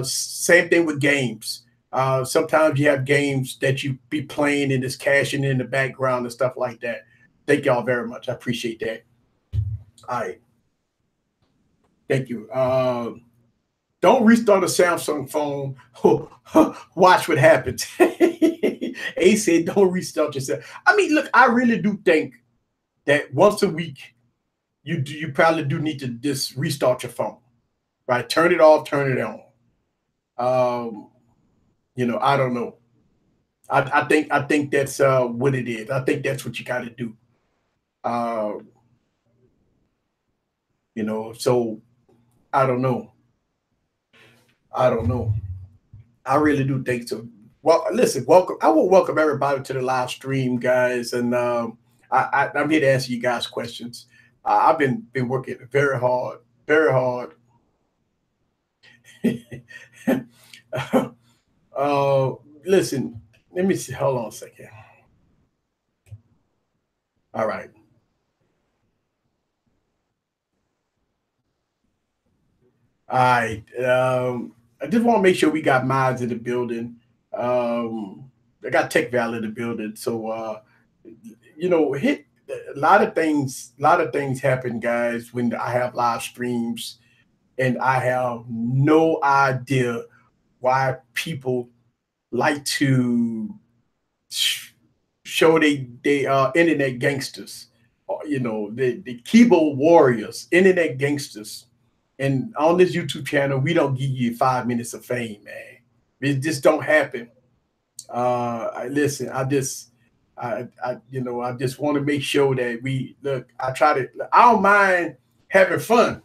Same thing with games. Sometimes you have games that you be playing and it's caching in the background and stuff like that. Thank y'all very much. I appreciate that. All right. Thank you. Don't restart a Samsung phone. Watch what happens. A said, don't restart yourself. I mean, look, I really do think that once a week, you probably do need to just restart your phone, right? Turn it off, turn it on. You know, I don't know. I think that's what it is. I think that's what you got to do. Uh, so I don't know. I don't know. I really do think so. Well, listen, welcome. I will welcome everybody to the live stream, guys, and I'm here to answer you guys' questions. I've been working very hard, very hard. uh, Listen, let me see. Hold on a second. All right. All right. I just want to make sure we got minds in the building. I got Tech Valley in the building. So, hit a lot of things. A lot of things happen, guys, when I have live streams, and I have no idea why people like to show they internet gangsters, the keyboard warriors, internet gangsters. And on this YouTube channel, we don't give you 5 minutes of fame, man. It just don't happen. Listen, I just want to make sure that we look. I don't mind having fun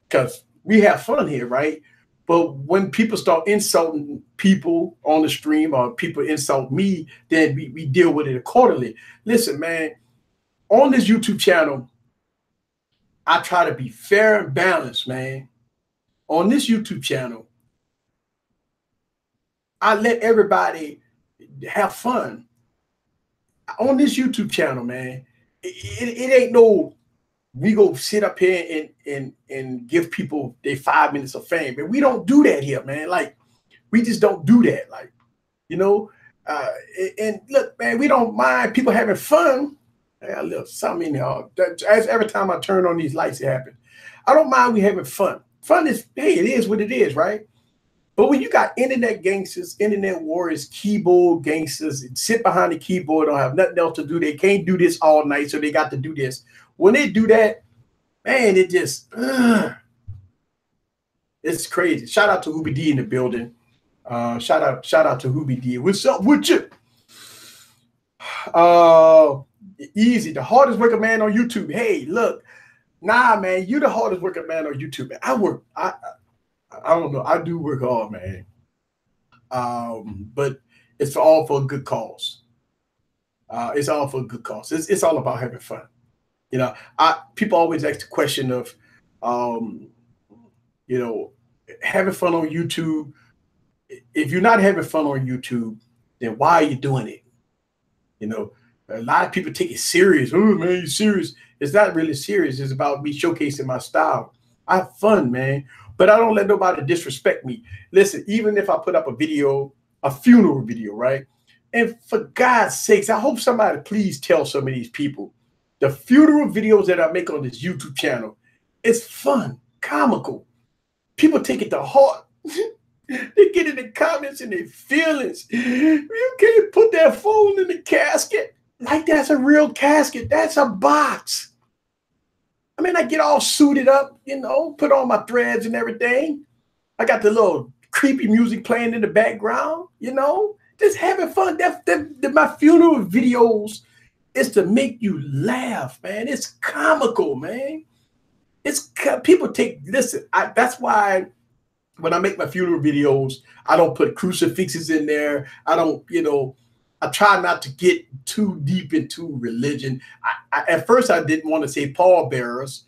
because we have fun here, right? But when people start insulting people on the stream or people insult me, then we deal with it accordingly. Listen, man, on this YouTube channel, I try to be fair and balanced, man. On this YouTube channel, I let everybody have fun. On this YouTube channel, man, it ain't no we go sit up here and give people their 5 minutes of fame. And we don't do that here, man. Like, we just don't do that. Like, you know, and look, man, we don't mind people having fun. I got a little something in here. As every time I turn on these lights, it happens. I don't mind we having fun. Fun is, hey, it is what it is, right? But when you got internet gangsters, internet warriors, keyboard gangsters, sit behind the keyboard, don't have nothing else to do. They can't do this all night, so they got to do this. When they do that, man, it just, it's crazy. Shout out to Hoobie D in the building. Shout out to Hoobie D. What's up with you? Easy, the hardest working man on YouTube. Hey, look, nah, man, you the hardest working man on YouTube. Man. I don't know. I do work hard, man. But it's all for a good cause. It's all for a good cause. It's all about having fun. You know, people always ask the question of, having fun on YouTube. If you're not having fun on YouTube, then why are you doing it? You know, a lot of people take it serious. Oh, man, you serious? It's not really serious. It's about me showcasing my style. I have fun, man. But I don't let nobody disrespect me. Listen, even if I put up a video, a funeral video, right? And for God's sakes, I hope somebody please tell some of these people, the funeral videos that I make on this YouTube channel, it's fun, comical. People take it to heart. They get in the comments and their feelings. You can't put that phone in the casket. Like that's a real casket. That's a box. I mean, I get all suited up, put on my threads and everything. I got the little creepy music playing in the background, just having fun. My funeral videos is to make you laugh, man. It's comical, man. That's why when I make my funeral videos, I don't put crucifixes in there. I don't, I try not to get too deep into religion. At first, I didn't want to say pallbearers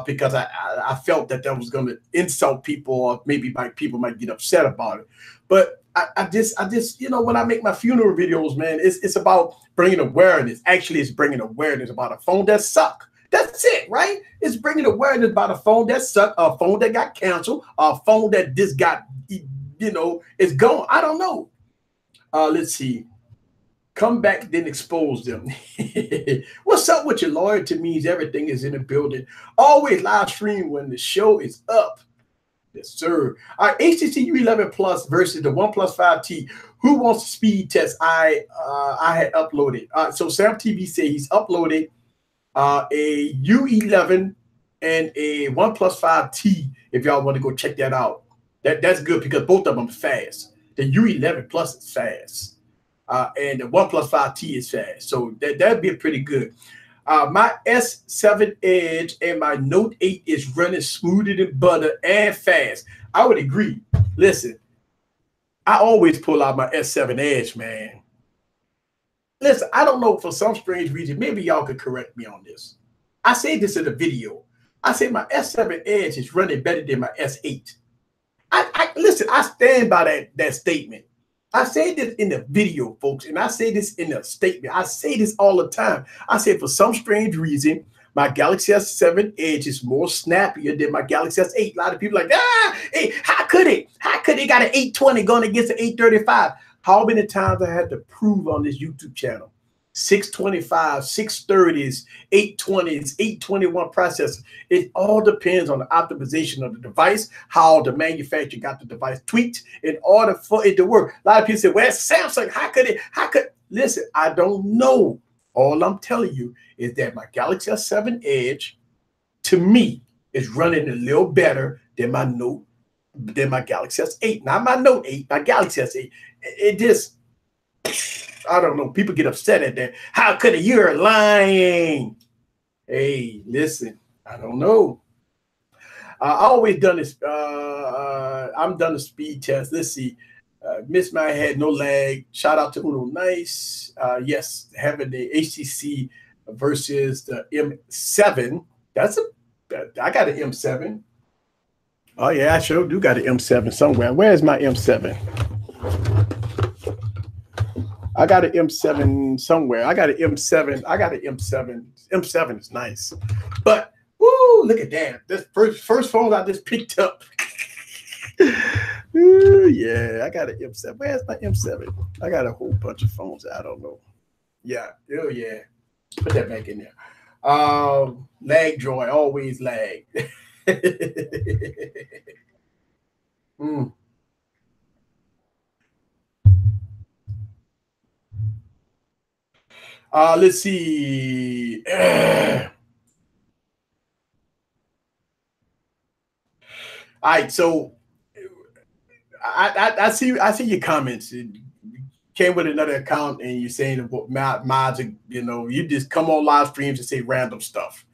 because I felt that was going to insult people, or maybe people might get upset about it. But I just, when I make my funeral videos, man, it's about bringing awareness. Actually, it's bringing awareness about a phone that suck. That's it, right? It's bringing awareness about a phone that sucked, a phone that got canceled, a phone that just got, it's gone. I don't know. Let's see. Come back, then expose them. What's up with your loyalty means everything is in the building. Always live stream when the show is up. Yes, sir. All right, HTC U11 Plus versus the OnePlus 5T. Who wants to speed test? I had uploaded. So Sam TV said he's uploaded a U11 and a OnePlus 5T. If y'all want to go check that out, that's good because both of them are fast. The U11 Plus is fast. And the OnePlus 5T is fast. So that'd be pretty good. My S7 Edge and my Note 8 is running smoother than butter and fast. I would agree. Listen, I always pull out my S7 Edge, man. Listen, I don't know, for some strange reason, maybe y'all could correct me on this. I said this in the video. I said my S7 Edge is running better than my S8. Listen, I stand by that statement. I say this in the video, folks, and I say this in the statement. I say this all the time. I say for some strange reason, my Galaxy S7 Edge is more snappier than my Galaxy S8. A lot of people are like, hey, how could it? How could it got an 820 going against an 835? How many times I had to prove on this YouTube channel? 625, 630s, 820s, 821 processors. It all depends on the optimization of the device, how the manufacturer got the device tweaked in order for it to work. A lot of people say, well, Samsung, how could, listen, I don't know. All I'm telling you is that my Galaxy S7 Edge, to me, is running a little better than my Galaxy S8. Not my Note 8, my Galaxy S8. It just, I don't know. People get upset at that. How could you're lying? Hey, listen, I don't know. I always done this. I'm done a speed test. Let's see. Missed my head, no lag. Shout out to Uno Nice. Yes, having the HTC versus the M7. I got an M7. Oh yeah, I sure do got an M7 somewhere. Where's my M7? I got an M7 somewhere. I got an M7. M7 is nice. But, woo, look at that. This first phone I just picked up. Ooh, yeah, I got an M7. Where's my M7? I got a whole bunch of phones. I don't know. Yeah. Oh, yeah. Put that back in there. Lag joy. Always lag. Let's see. All right, so I see your comments. You came with another account and you're saying about mods, you just come on live streams and say random stuff.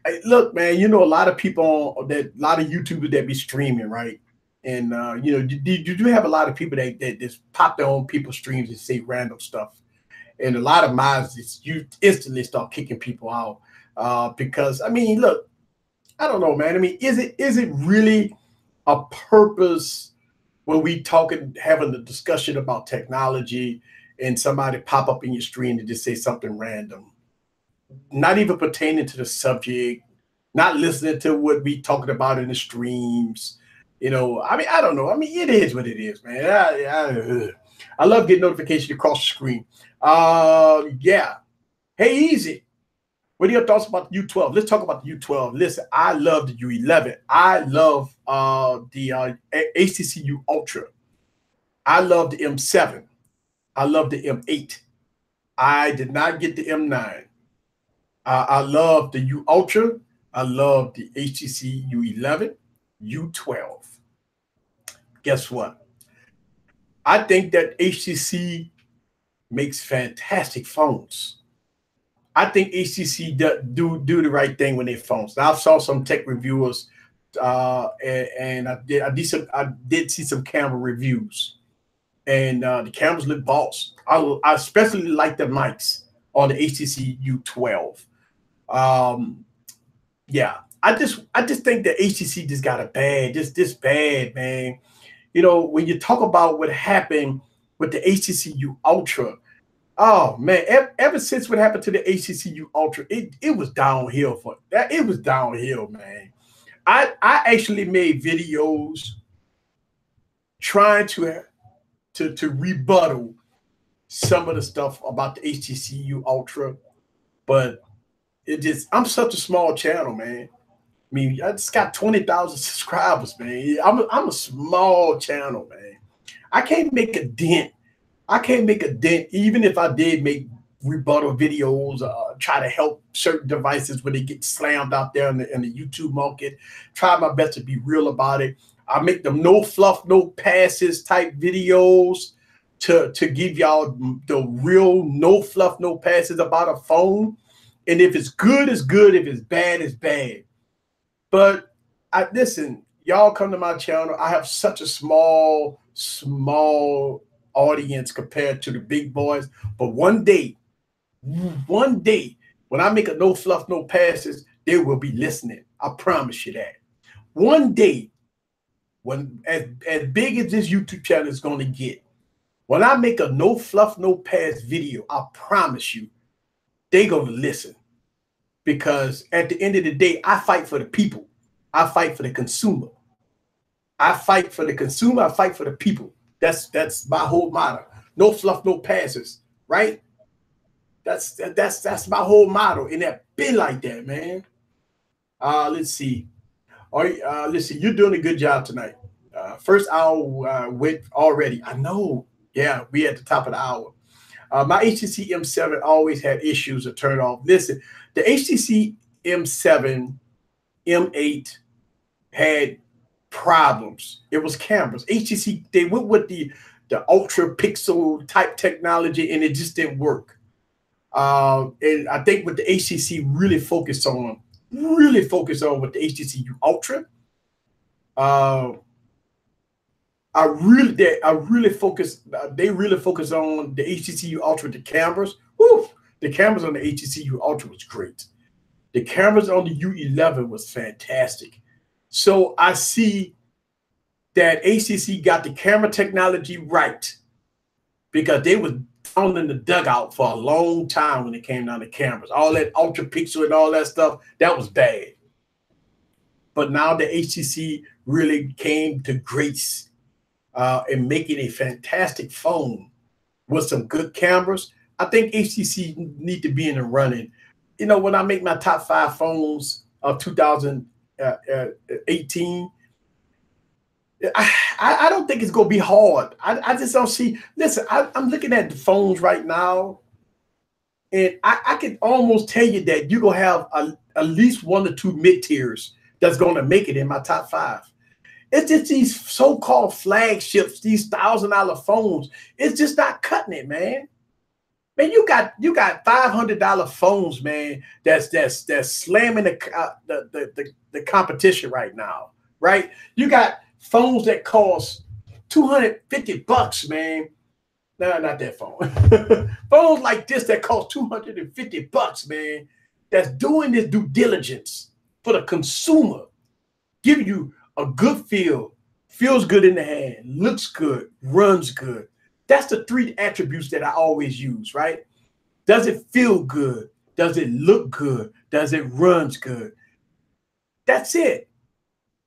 Hey, look, man, a lot of people a lot of YouTubers that be streaming, right? And you do have a lot of people that just pop their own people's streams and say random stuff. And a lot of mods, you instantly start kicking people out because, I mean, look, I don't know, man. I mean, is it really a purpose when we having a discussion about technology and somebody pop up in your stream and just say something random, not even pertaining to the subject, not listening to what we talking about in the streams? I mean, I don't know. I mean, it is what it is, man. I love getting notifications across the screen. Yeah. Hey, Easy. What are your thoughts about the U12? Let's talk about the U12. Listen, I love the U11. I love the HTC U Ultra. I love the M7. I love the M8. I did not get the M9. I love the U Ultra. I love the HTC U11, U12. Guess what? I think that HTC makes fantastic phones. I think HTC do the right thing with their phones. Now, I saw some tech reviewers, and I did see some camera reviews, and the cameras look boss. I especially like the mics on the HTC U12. Yeah, I just think that HTC just got a bad, this bad, man. When you talk about what happened with the HTC U Ultra, oh man, ever since what happened to the HTC U Ultra, it was downhill for that. It was downhill, man. I actually made videos trying to rebuttal some of the stuff about the HTC U Ultra, but I'm such a small channel, man. I mean, I just got 20,000 subscribers, man. I'm a small channel, man. I can't make a dent. Even if I did make rebuttal videos, try to help certain devices when they get slammed out there in the YouTube market. Try my best to be real about it. I make them no fluff, no passes type videos. to give y'all the real no fluff, no passes about a phone. And if it's good, it's good. If it's bad, it's bad. But listen, y'all come to my channel. I have such a small audience compared to the big boys. But one day, when I make a no fluff, no passes, they will be listening. I promise you that. One day, when as big as this YouTube channel is going to get, when I make a no fluff, no pass video, I promise you, they're going to listen. Because at the end of the day, I fight for the people. I fight for the consumer. I fight for the consumer. I fight for the people. That's my whole motto. No fluff, no passes, right? That's my whole motto, and that been like that, man. Let's see. Listen, you're doing a good job tonight. First hour went already. I know. Yeah, we at the top of the hour. My HTC M7 always had issues to turn off. Listen, the HTC M7, M8 had problems. It was cameras. HTC, they went with the ultra pixel type technology, and it just didn't work. And I think what the HTC really focused on with the HTC Ultra. They really focus on the HTC Ultra, the cameras. Woo! The cameras on the HTC Ultra was great. The cameras on the U11 was fantastic. So I see that HTC got the camera technology right, because they was down in the dugout for a long time when it came down to cameras. All that ultra pixel and all that stuff, that was bad. But now the HTC really came to grace in making a fantastic phone with some good cameras. I think HTC need to be in the running. You know, when I make my top 5 phones of 2018, I don't think it's going to be hard. I just don't see. Listen, I'm looking at the phones right now, and I can almost tell you that you're going to have at least 1 or 2 mid-tiers that's going to make it in my top 5. It's just these so-called flagships, these $1,000 phones. It's just not cutting it, man. Man, you got $500 phones, man. That's slamming the competition right now, right? You got phones that cost $250, man. No, not that phone. Phones like this that cost $250, man. That's doing this due diligence for the consumer, give you a good feel, feels good in the hand, looks good, runs good. That's the 3 attributes that I always use, right? Does it feel good? Does it look good? Does it runs good? That's it.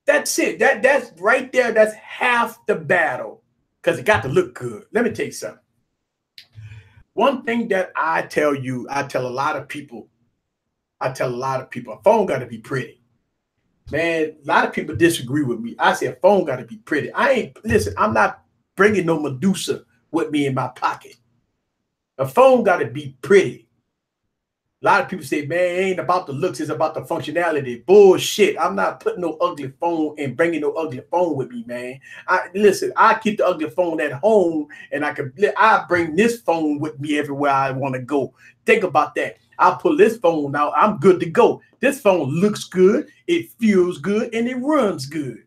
That's it. That's right there. That's half the battle, because it got to look good. Let me tell you something. One thing that I tell a lot of people, a phone got to be pretty. Man, a lot of people disagree with me. I say a phone got to be pretty. Listen, I'm not bringing no Medusa with me in my pocket. A phone got to be pretty. A lot of people say, man, it ain't about the looks, it's about the functionality. Bullshit. I'm not putting no ugly phone and bringing no ugly phone with me, man. Listen, I keep the ugly phone at home, and I bring this phone with me everywhere I want to go. Think about that. I'll pull this phone out. I'm good to go. This phone looks good, it feels good, and it runs good.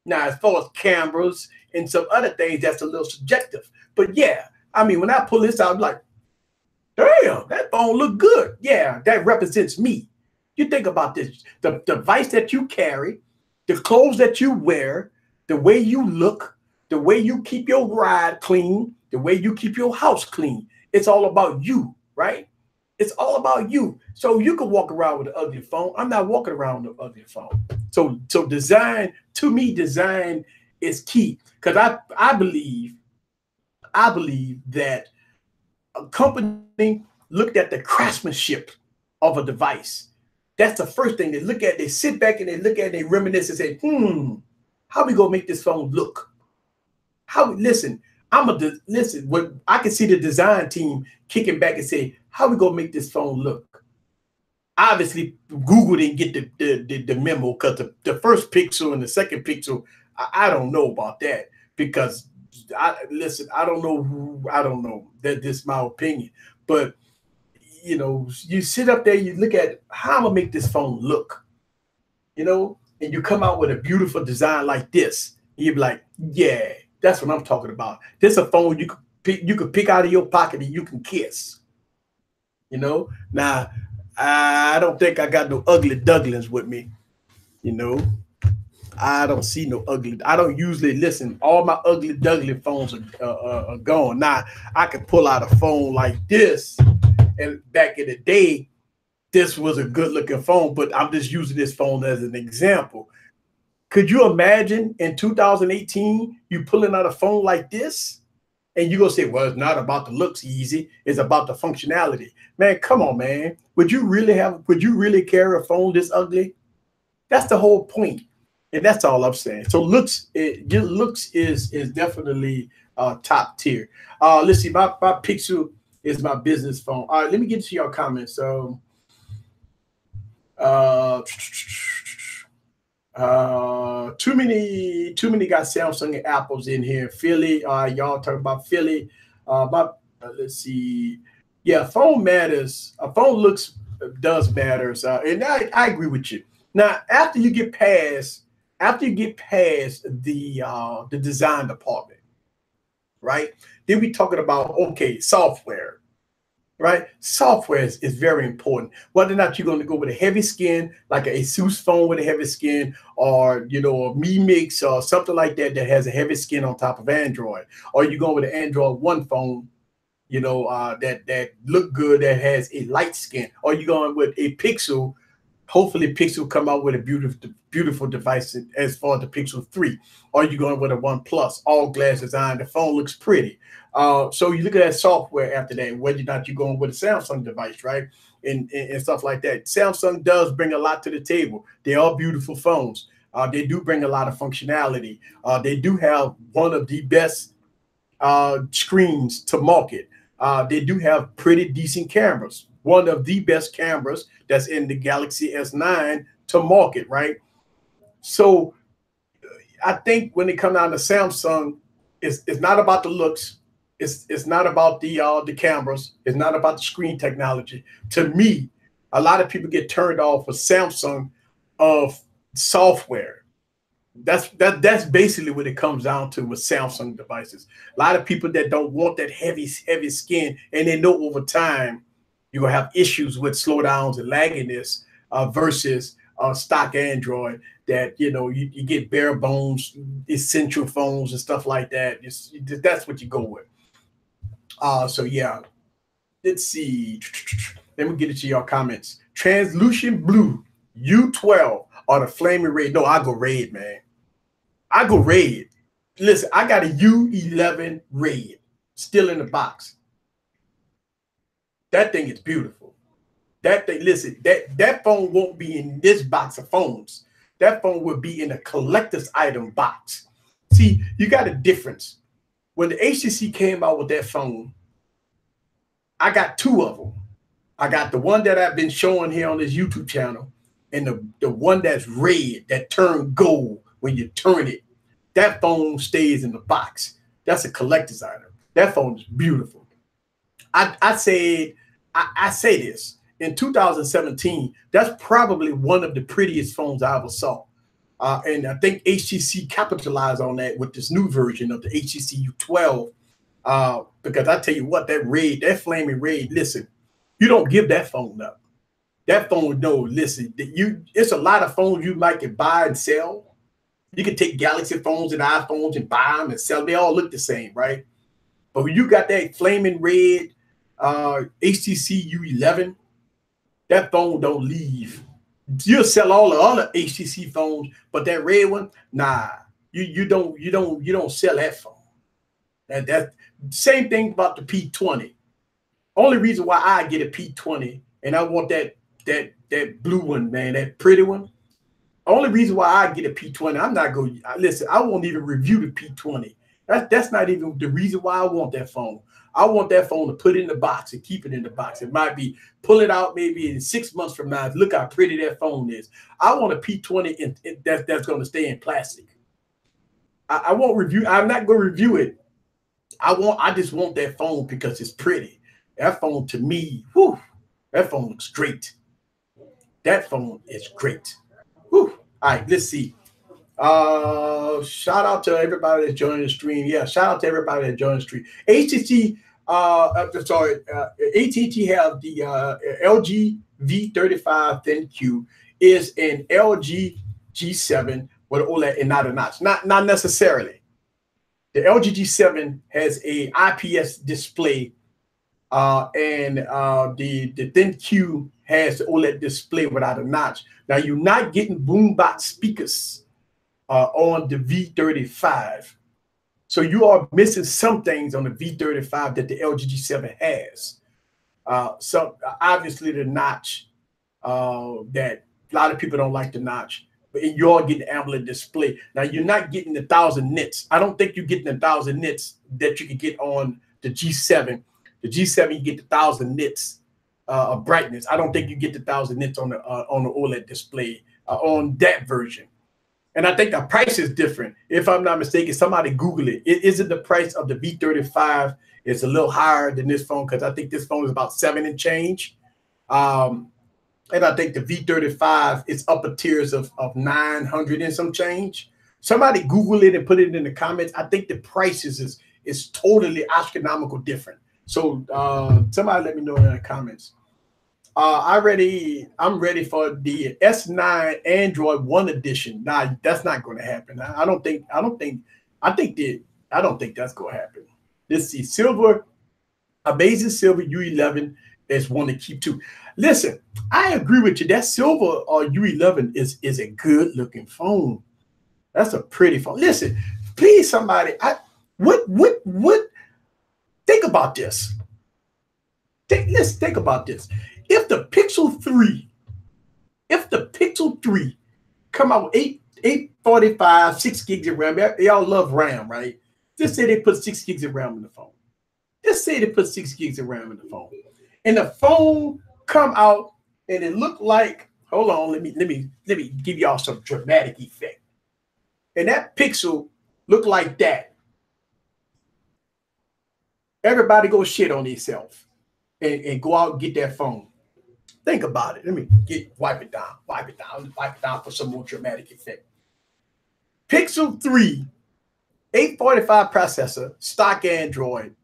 Now, as far as cameras and some other things, that's a little subjective. But yeah, I mean, when I pull this out, I'm like, damn, that phone look good. Yeah, that represents me. You think about this, the device that you carry, the clothes that you wear, the way you look, the way you keep your ride clean, the way you keep your house clean. It's all about you, right? It's all about you. So you can walk around with an ugly phone. I'm not walking around with an ugly phone. So design, to me, design is key. Because I believe that a company looked at the craftsmanship of a device. That's the first thing they look at. They sit back and they look at it, they reminisce and say, how we gonna make this phone look? Listen, when I can see the design team kicking back and say, how we gonna make this phone look? Obviously, Google didn't get the memo, because the first pixel and the second pixel, I don't know about that, because listen, I don't know I don't know that this is my opinion, but you know, you sit up there, you look at how I'm gonna make this phone look, you know, and you come out with a beautiful design like this. And you be like, yeah, that's what I'm talking about. This is a phone you could pick out of your pocket and you can kiss. You know, now I don't think I got no ugly ducklings with me. You know, I don't see no ugly. I don't usually listen. All my ugly duckling phones are gone. Now I can pull out a phone like this, and back in the day, this was a good looking phone. But I'm just using this phone as an example. Could you imagine in 2018 you pulling out a phone like this? And you gonna say, well, it's not about the looks easy, it's about the functionality. Man, come on, man. Would you really carry a phone this ugly? That's the whole point. And that's all I'm saying. So looks is definitely top tier. Let's see, my Pixel is my business phone. All right, let me get to your comments. So too many got Samsung and Apples in here. Philly, y'all talking about Philly. Let's see. Yeah, phone matters. A phone does matters, and I agree with you. Now, after you get past the design department, right? Then we talking about okay, software. Right? Software is very important. Whether or not you're going to go with a heavy skin, like an Asus phone with a heavy skin, or you know, a Mi Mix or something like that that has a heavy skin on top of Android, or you're going with an Android One phone, you know, that look good that has a light skin, or you're going with a Pixel. Hopefully, Pixel come out with a beautiful device as far as the Pixel 3, or you're going with a OnePlus, all glass design. The phone looks pretty. So you look at that software after that, whether or not you're going with a Samsung device, right? And stuff like that. Samsung does bring a lot to the table. They are beautiful phones. They do bring a lot of functionality. They do have one of the best screens to market. They do have pretty decent cameras. One of the best cameras that's in the Galaxy S9 to market, right? So I think when it comes down to Samsung, it's not about the looks. It's not about the cameras. It's not about the screen technology. To me, a lot of people get turned off with Samsung of software. That's basically what it comes down to with Samsung devices. A lot of people that don't want that heavy skin, and they know over time you're gonna have issues with slowdowns and lagginess versus stock Android that you know you get bare bones essential phones and stuff like that. That's what you go with. So yeah, let's see. Let me get into your comments. Translucent blue, U12 or the flaming red. No, I go red, man. I go red. Listen, I got a U11 red still in the box. That thing is beautiful. That thing, listen, that phone won't be in this box of phones. That phone will be in a collector's item box. See, you got a difference. When the HTC came out with that phone, I got two of them. I got the one that I've been showing here on this YouTube channel, and the one that's red that turned gold when you turn it. That phone stays in the box. That's a collector's item. That phone is beautiful. I say this in 2017. That's probably one of the prettiest phones I ever saw. And I think HTC capitalized on that with this new version of the HTC U12. Because I tell you what, that flaming red, listen, you don't give that phone up. That phone, no, listen, it's a lot of phones you like to buy and sell. You can take Galaxy phones and iPhones and buy them and sell them. They all look the same, right? But when you got that flaming red HTC U11, that phone don't leave. You'll sell all the other HTC phones, but that red one, nah, you don't sell that phone. That same thing about the P20. Only reason why I get a P20 and I want that blue one, man, that pretty one. Only reason why I get a P20, I'm not going to listen. I won't even review the P20. That's not even the reason why I want that phone. I want that phone to put it in the box and keep it in the box. It might be pull it out maybe in 6 months from now. Look how pretty that phone is. I want a P20 that's going to stay in plastic. I won't review. I'm not going to review it I just want that phone because it's pretty. That phone to me, whew, that phone looks great. That phone is great. Whew. All right, let's see. Shout out to everybody that's joining the stream. Yeah, shout out to everybody that joined the stream. HTC, AT&T have the LG V35 Thin Q is an LG G7 with OLED and not a notch. Not necessarily. The LG G7 has a IPS display, and the Thin Q has the OLED display without a notch. Now you're not getting boombox speakers on the V35. So you are missing some things on the V35 that the LG G7 has. So obviously the notch, that a lot of people don't like the notch, but you're getting AMOLED display. Now you're not getting the 1,000 nits. I don't think you're getting the 1,000 nits that you can get on the G7. The G7 you get the 1,000 nits of brightness. I don't think you get the 1,000 nits on the OLED display on that version. And I think the price is different. If I'm not mistaken, somebody Google it. Is it the price of the V35? It's a little higher than this phone because I think this phone is about $7 and change. And I think the V35 is upper tiers of 900 and some change. Somebody Google it and put it in the comments. I think the prices is totally astronomical different. So somebody let me know in the comments. I'm ready for the S9 Android One edition. Nah, that's not going to happen. I don't think that's going to happen. Let's see. Silver, Amazing Silver U11 is one to keep too. Listen, I agree with you. That silver U11 is a good looking phone. That's a pretty phone. Listen, please, somebody. What? Think about this. Let's think about this. If the Pixel 3 come out with 845, 6 gigs of RAM, y'all love RAM, right? Just say they put 6 gigs of RAM in the phone. Just say they put 6 gigs of RAM in the phone. And the phone come out and it looked like, hold on, let me give y'all some dramatic effect. And that Pixel looked like that. Everybody go shit on themselves and go out and get that phone. Think about it. Let me wipe it down for some more dramatic effect. Pixel 3, 845 processor, stock Android,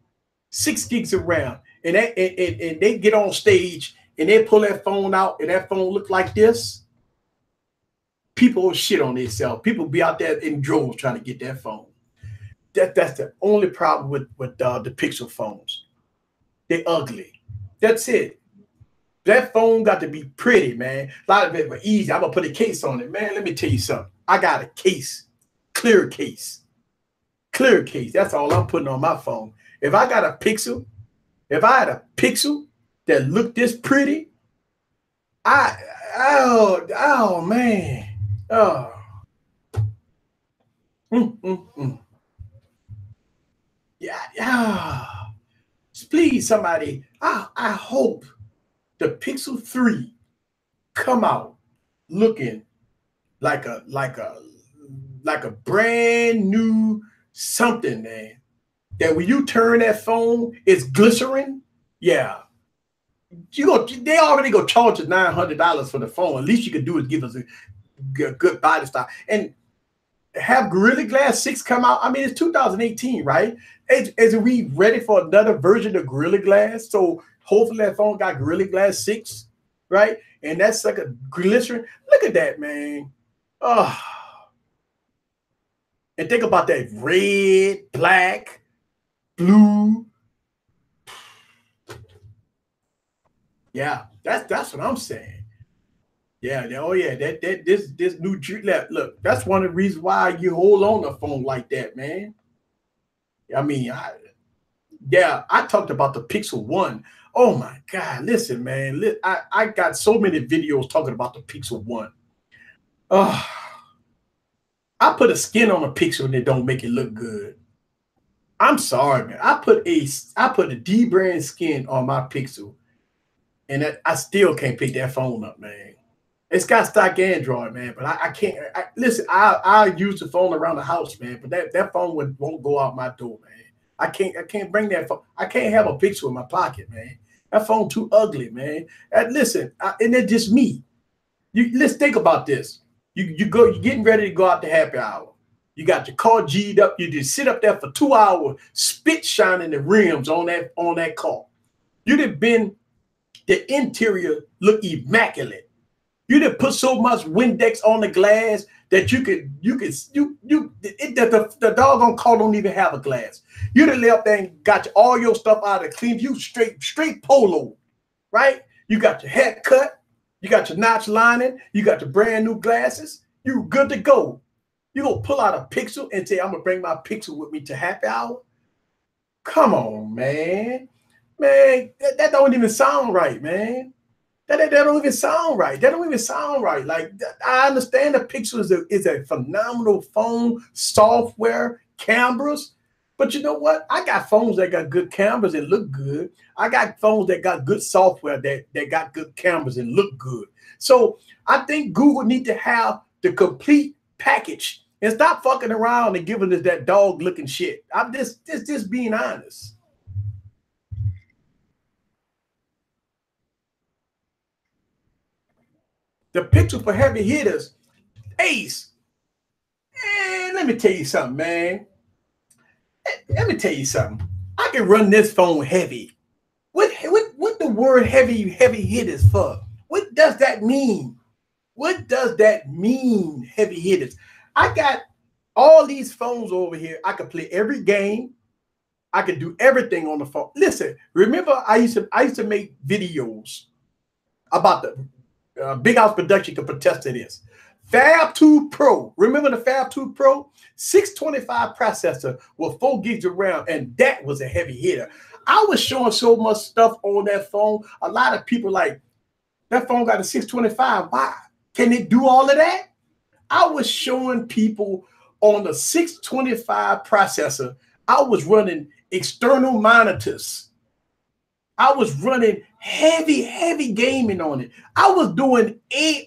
6 gigs of RAM, and they get on stage and they pull that phone out and that phone look like this. People will shit on themselves. People be out there in droves trying to get that phone. That's the only problem with the Pixel phones. They're ugly. That's it. That phone got to be pretty, man. A lot of it was easy. I'm gonna put a case on it, man. Let me tell you something. I got a case, clear case. That's all I'm putting on my phone. If I got a Pixel, if I had a Pixel that looked this pretty, oh man, yeah. Please, somebody. I hope the Pixel 3 come out looking like a brand new something, man. That when you turn that phone, it's glycerin. Yeah. They already go charge us $900 for the phone. At least you could do is give us a good body style. And have Gorilla Glass 6 come out. I mean, it's 2018, right? Is we ready for another version of Gorilla Glass? So hopefully that phone got Gorilla Glass 6, right? And that's like a glycerin. Look at that, man. Oh. And think about that red, black, blue. Yeah, that's what I'm saying. Yeah, oh yeah, this new look, that's one of the reasons why you hold on to a phone like that, man. I mean, I talked about the Pixel 1. Oh my God, listen, man. I got so many videos talking about the Pixel 1. I put a skin on a Pixel and it don't make it look good. I'm sorry, man. I put a D brand skin on my Pixel, and I still can't pick that phone up, man. It's got stock Android, man, but I can't. Listen, I use the phone around the house, man, but that phone won't go out my door, man. I can't bring that phone. I can't have a picture in my pocket, man. That phone too ugly, man. And listen, and it's just me. Let's think about this. You're getting ready to go out to happy hour. You got your car G'd up. You just sit up there for 2 hours, spit shining the rims on that car. You'd have been, the interior look immaculate. You didn't put so much Windex on the glass that the doggone car don't even have a glass. You done lay up there and got all your stuff out of clean. You straight polo, right? You got your hat cut. You got your notch lining. You got your brand new glasses. You good to go. You gonna pull out a Pixel and say, I'm gonna bring my Pixel with me to happy hour? Come on, man. Man, that don't even sound right, man. That don't even sound right. That don't even sound right. Like, I understand the Pixel is a phenomenal phone, software, cameras. But you know what? I got phones that got good cameras and look good. I got phones that got good software that got good cameras and look good. So I think Google need to have the complete package and stop fucking around and giving us that dog looking shit. I'm just being honest. The Pixel for heavy hitters, Ace. Let me tell you something, man. Let me tell you something. I can run this phone heavy. What the word heavy hitters for? What does that mean? What does that mean, heavy hitters? I got all these phones over here. I could play every game. I could do everything on the phone. Listen, remember I used to make videos about the Big House Production could protest to this. Fab 2 Pro. Remember the Fab 2 Pro? 625 processor with 4 gigs of RAM, and that was a heavy hitter. I was showing so much stuff on that phone. A lot of people like, that phone got a 625. Why? Can it do all of that? I was showing people on the 625 processor, I was running external monitors. I was running heavy gaming on it. I was doing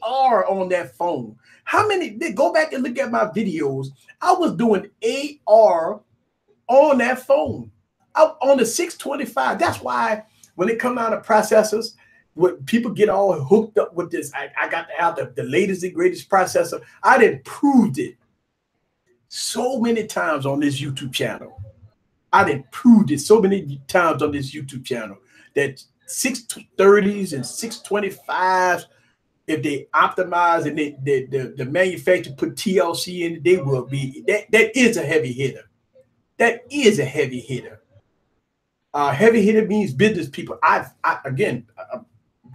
AR on that phone. How many? Go back and look at my videos. I was doing AR on that phone. On the 625. That's why when it comes out of processors, when people get all hooked up with this, I got to have the latest and greatest processor. I done proved it so many times on this YouTube channel. I done proved it so many times on this YouTube channel that 630s and 625s, if they optimize and the manufacturer put TLC in it, they will be, that is a heavy hitter. That is a heavy hitter. Heavy hitter means business people. Again,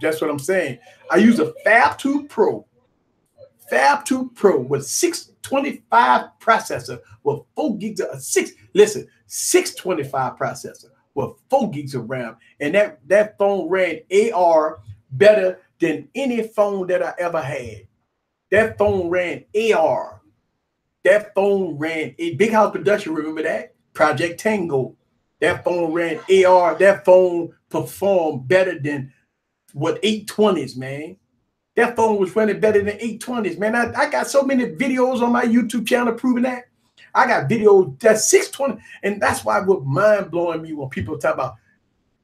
that's what I'm saying. I use a Fab 2 Pro. Fab 2 Pro with 625 processor with 4 gigs of 625 processor with 4 gigs of RAM. And that phone ran AR better than any phone that I ever had. That phone ran AR. That phone ran a Big House Production. Remember that? Project Tango. That phone ran AR. That phone performed better than what 820s, man. That phone was running better than 820s, man. I got so many videos on my YouTube channel proving that. I got videos that's 620, and that's why what mind blowing me when people talk about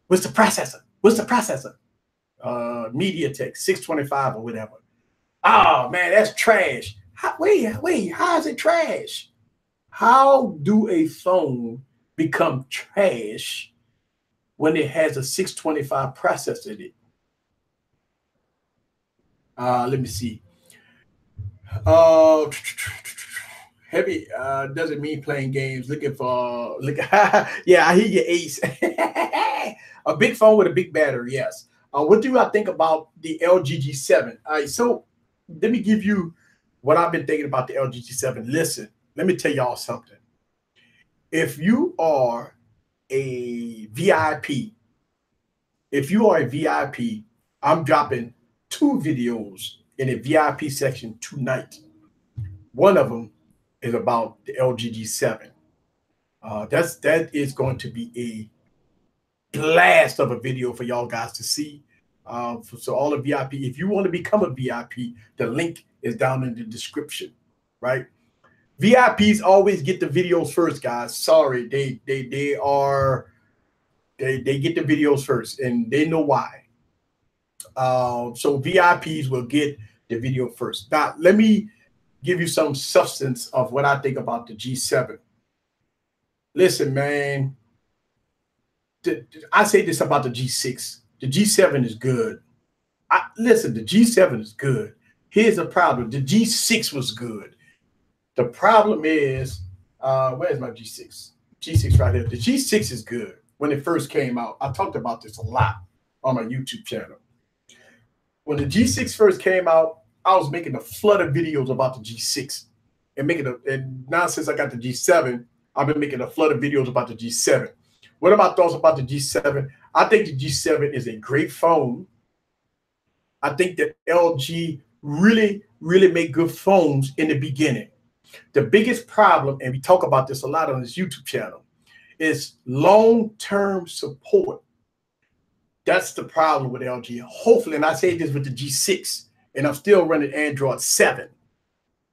what's the processor? What's the processor? MediaTek 625 or whatever. Oh man, that's trash. Wait, how is it trash? How do a phone become trash when it has a 625 processor in it? Let me see. Heavy doesn't mean playing games. Looking for yeah, I hear you, Ace. A big phone with a big battery, yes. What do I think about the LG G7? All right, so let me give you what I've been thinking about the LG G7. Listen, let me tell y'all something. If you are a VIP, I'm dropping 2 videos in a VIP section tonight. One of them is about the LG G7. That is going to be a blast of a video for y'all guys to see. So all the VIP, if you want to become a VIP, the link is down in the description, right? VIPs always get the videos first, guys. Sorry, they get the videos first, and they know why. So VIPs will get the video first. Now, let me give you some substance of what I think about the G7. Listen, man, I say this about the G6. The G7 is good. Listen, the G7 is good. Here's the problem. The G6 was good. The problem is, where's my G6? G6 right here. The G6 is good when it first came out. I talked about this a lot on my YouTube channel. When the G6 first came out, I was making a flood of videos about the G6 and now since I got the G7, I've been making a flood of videos about the G7. What are my thoughts about the G7? I think the G7 is a great phone. I think that LG really made good phones in the beginning. The biggest problem, and we talk about this a lot on this YouTube channel, is long-term support. That's the problem with LG. Hopefully, and I say this with the G6, and I'm still running Android 7.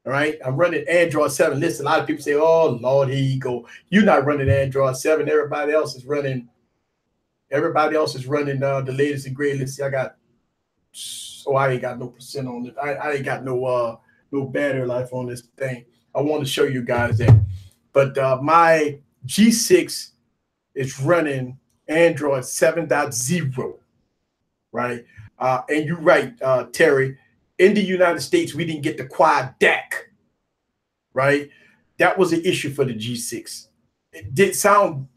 All right, I'm running Android 7. Listen, a lot of people say, "Oh Lord, here you go. You're not running Android 7. Everybody else is running. The latest and greatest." I got. So I ain't got no percent on it. I ain't got no battery life on this thing. I want to show you guys that. But my G6 is running Android 7.0, right? And you're right, Terry. In the United States, we didn't get the quad DAC, right? That was an issue for the G6. It did sound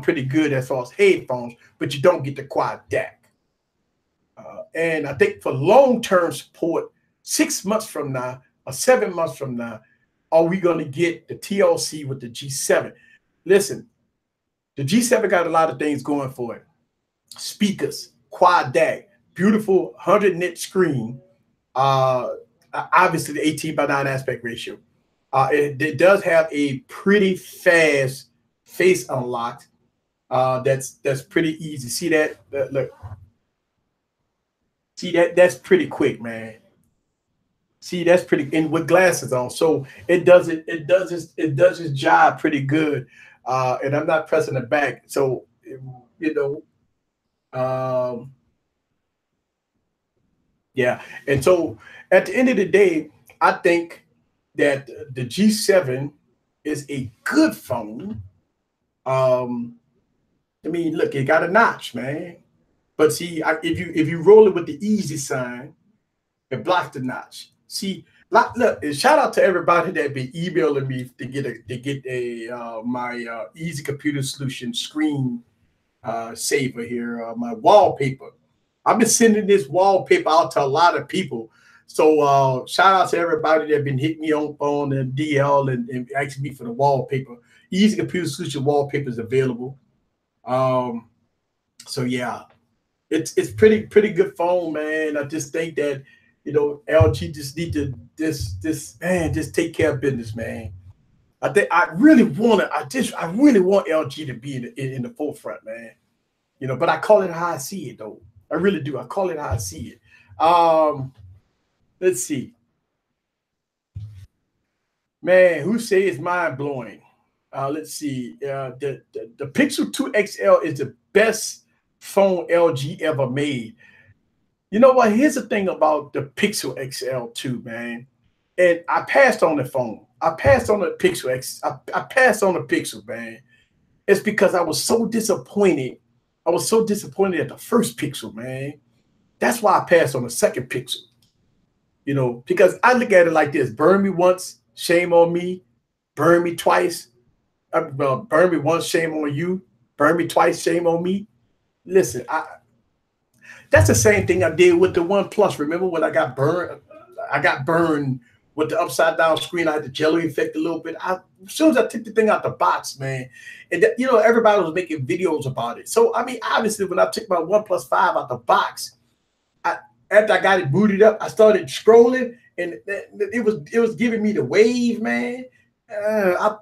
pretty good as far as headphones, but you don't get the quad DAC. And I think for long-term support, 6 months from now or 7 months from now, are we going to get the TLC with the G7? Listen, the G7 got a lot of things going for it. Speakers, quad DAC, beautiful 100 nit screen. Obviously the 18:9 aspect ratio. It does have a pretty fast face unlock. That's pretty easy. See that? Look. See that's pretty quick, man. See, that's pretty, and with glasses on, so it does its job pretty good. And I'm not pressing it back, so yeah. And so at the end of the day, I think that the G7 is a good phone. I mean, look, it got a notch, man. But see, if you roll it with the easy sign, it blocks the notch. See, look, shout out to everybody that been emailing me to get my Easy Computer Solution screen saver here, my wallpaper. I've been sending this wallpaper out to a lot of people. So shout out to everybody that been hitting me on phone and DL and asking me for the wallpaper. Easy Computer Solution wallpaper is available. So yeah. It's pretty good phone, man. I just think that LG just need to just take care of business, man. I think I really want LG to be in the forefront, man. But I call it how I see it, though. I really do. I call it how I see it. Let's see, man. Who say it's mind blowing? Let's see. The Pixel 2 XL is the best phone LG ever made. You know what? Here's the thing about the Pixel XL2, man. And I passed on the phone. I passed on the Pixel X. I passed on the Pixel, man. It's because I was so disappointed. I was so disappointed at the first Pixel, man. That's why I passed on the second Pixel. Because I look at it like this: burn me once, shame on me. Burn me twice. Burn me once, shame on you. Burn me twice, shame on me. Listen, that's the same thing I did with the OnePlus. Remember when I got burned? I got burned with the upside down screen. I had the jelly effect a little bit. As soon as I took the thing out the box, man, and everybody was making videos about it. So I mean, obviously, when I took my OnePlus 5 out the box, after I got it booted up, I started scrolling, and it was giving me the wave, man.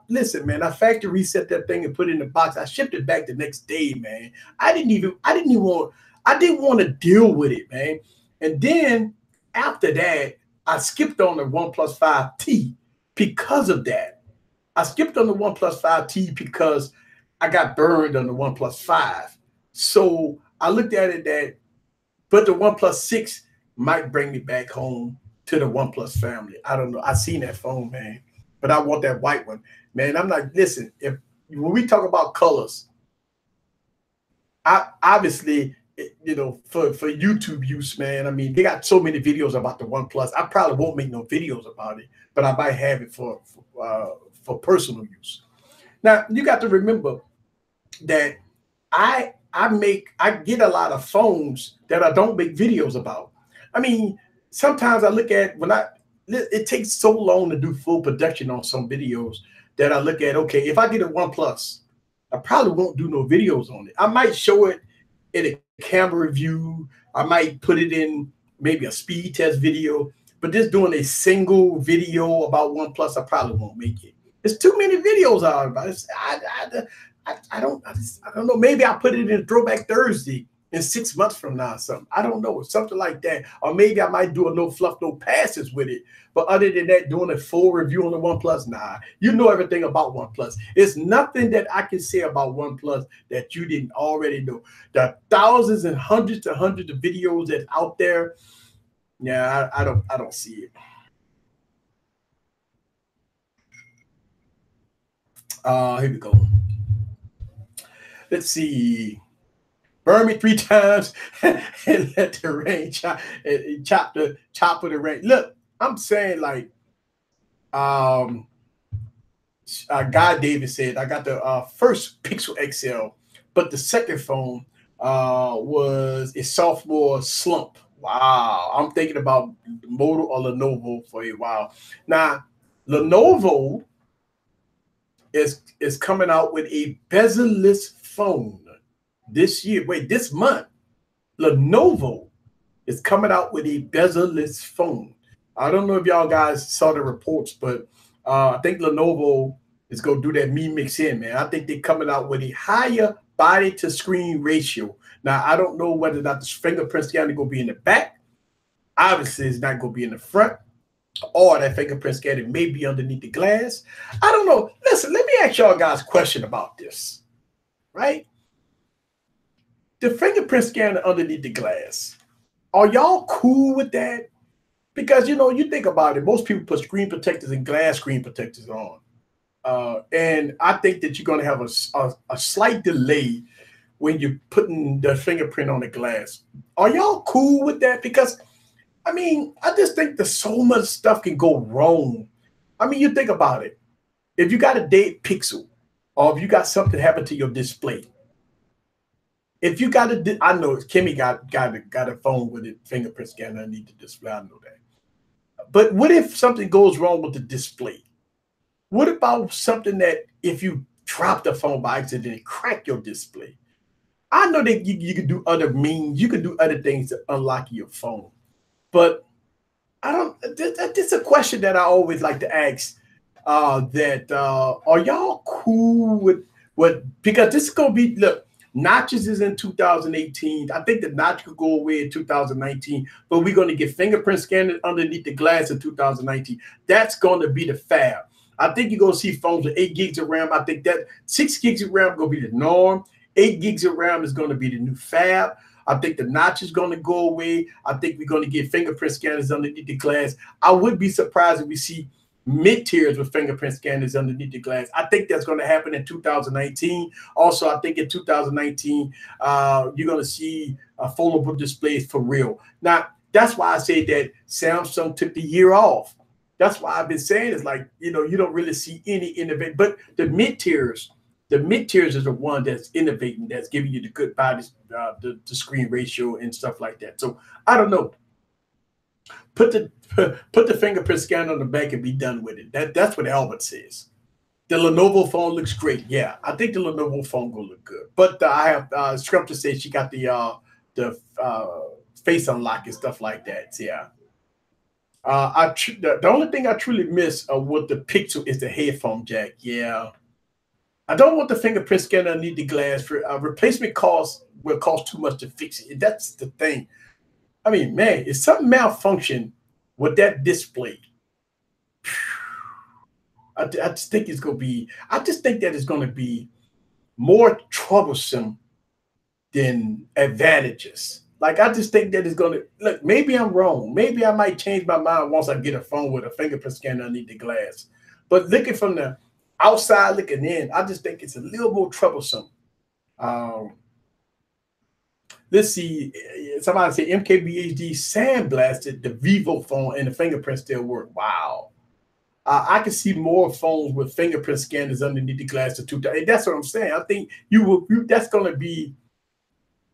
Listen, man, I factory reset that thing and put it in the box. I shipped it back the next day, man. I didn't want to deal with it, man. And then after that, I skipped on the OnePlus 5T because of that. I skipped on the OnePlus 5T because I got burned on the OnePlus 5. So I looked at it that, but the OnePlus 6 might bring me back home to the OnePlus family. I don't know. I seen that phone, man, but I want that white one, man. I'm like, listen, if when we talk about colors, I obviously, you know, for YouTube use, man. I mean, they got so many videos about the OnePlus. I probably won't make no videos about it, but I might have it for personal use. Now you got to remember that I get a lot of phones that I don't make videos about. I mean, sometimes I look at it takes so long to do full production on some videos that I look at, okay, if I get a OnePlus, I probably won't do no videos on it. I might show it in a camera review. I might put it in maybe a speed test video, but just doing a single video about OnePlus, I probably won't make it. There's too many videos out about it. I don't know. Maybe I'll put it in Throwback Thursday in 6 months from now or something. I don't know. Something like that. Or maybe I might do a no fluff, no passes with it. But other than that, doing a full review on the OnePlus, nah. You know everything about OnePlus. It's nothing that I can say about OnePlus that you didn't already know. The thousands and hundreds of videos that's out there. Yeah, I don't see it. Here we go. Let's see. Burn me 3 times and let the rain chop of the rain. Look, I'm saying like Guy Davis said, I got the first Pixel XL, but the second phone was a sophomore slump. Wow. I'm thinking about Moto or Lenovo for a while. Now, Lenovo is coming out with a bezel-less phone this year. Wait, this month, Lenovo is coming out with a bezel-less phone. I don't know if y'all guys saw the reports, but I think Lenovo is going to do that Mi Mix in, man. I think they're coming out with a higher body-to-screen ratio. Now, I don't know whether or not the fingerprint scanner is going to be in the back. Obviously, it's not going to be in the front. Or that fingerprint scanner may be underneath the glass. I don't know. Listen, let me ask y'all guys a question about this, right? The fingerprint scanner underneath the glass. Are y'all cool with that? Because, you know, you think about it, most people put screen protectors and glass screen protectors on. And I think that you're going to have a slight delay when you're putting the fingerprint on the glass. Are y'all cool with that? Because I mean, I just think that so much stuff can go wrong. I mean, you think about it. If you got a dead pixel, or if you got something happen to your display, if you got I know Kimmy got a phone with a fingerprint scanner underneath the display. I know that. But what if something goes wrong with the display? What about something that if you drop the phone by accident and crack your display? I know that you can do other means. You can do other things to unlock your phone. But I don't. It's a question that I always like to ask. Are y'all cool with what? Because this is gonna be, look. Notches is in 2018. I think the notch could go away in 2019, but we're gonna get fingerprint scanners underneath the glass in 2019. That's gonna be the fab. I think you're gonna see phones with 8 gigs of RAM. I think that 6 gigs of RAM is gonna be the norm. 8 gigs of RAM is gonna be the new fab. I think the notch is going to go away. I think we're going to get fingerprint scanners underneath the glass. I would be surprised if we see mid-tiers with fingerprint scanners underneath the glass. I think that's going to happen in 2019. Also, I think in 2019, you're going to see foldable displays for real. Now, that's why I say that Samsung took the year off. That's why I've been saying it's like, you know, you don't really see any innovation. But the mid-tiers is the one that's innovating, that's giving you the good body, the screen ratio and stuff like that. So I don't know. Put the fingerprint scanner on the back and be done with it. That's what Albert says. The Lenovo phone looks great. Yeah, I think the Lenovo phone will look good. But I have Scrumpter said she got the face unlock and stuff like that. Yeah. The only thing I truly miss with the Pixel is the headphone jack. Yeah. I don't want the fingerprint scanner underneath the glass. For replacement costs will cost too much to fix it. That's the thing. I mean, man, if something malfunction with that display, I just think it's going to be. I just think that it's going to be more troublesome than advantages. Like I just think that it's going to look. Maybe I'm wrong. Maybe I might change my mind once I get a phone with a fingerprint scanner underneath the glass. But looking from the outside looking in, I just think it's a little more troublesome. Um, let's see. Somebody said MKBHD sandblasted the Vivo phone and the fingerprint still work. Wow. I can see more phones with fingerprint scanners underneath the glass to 2000. That's what I'm saying. I think that's going to be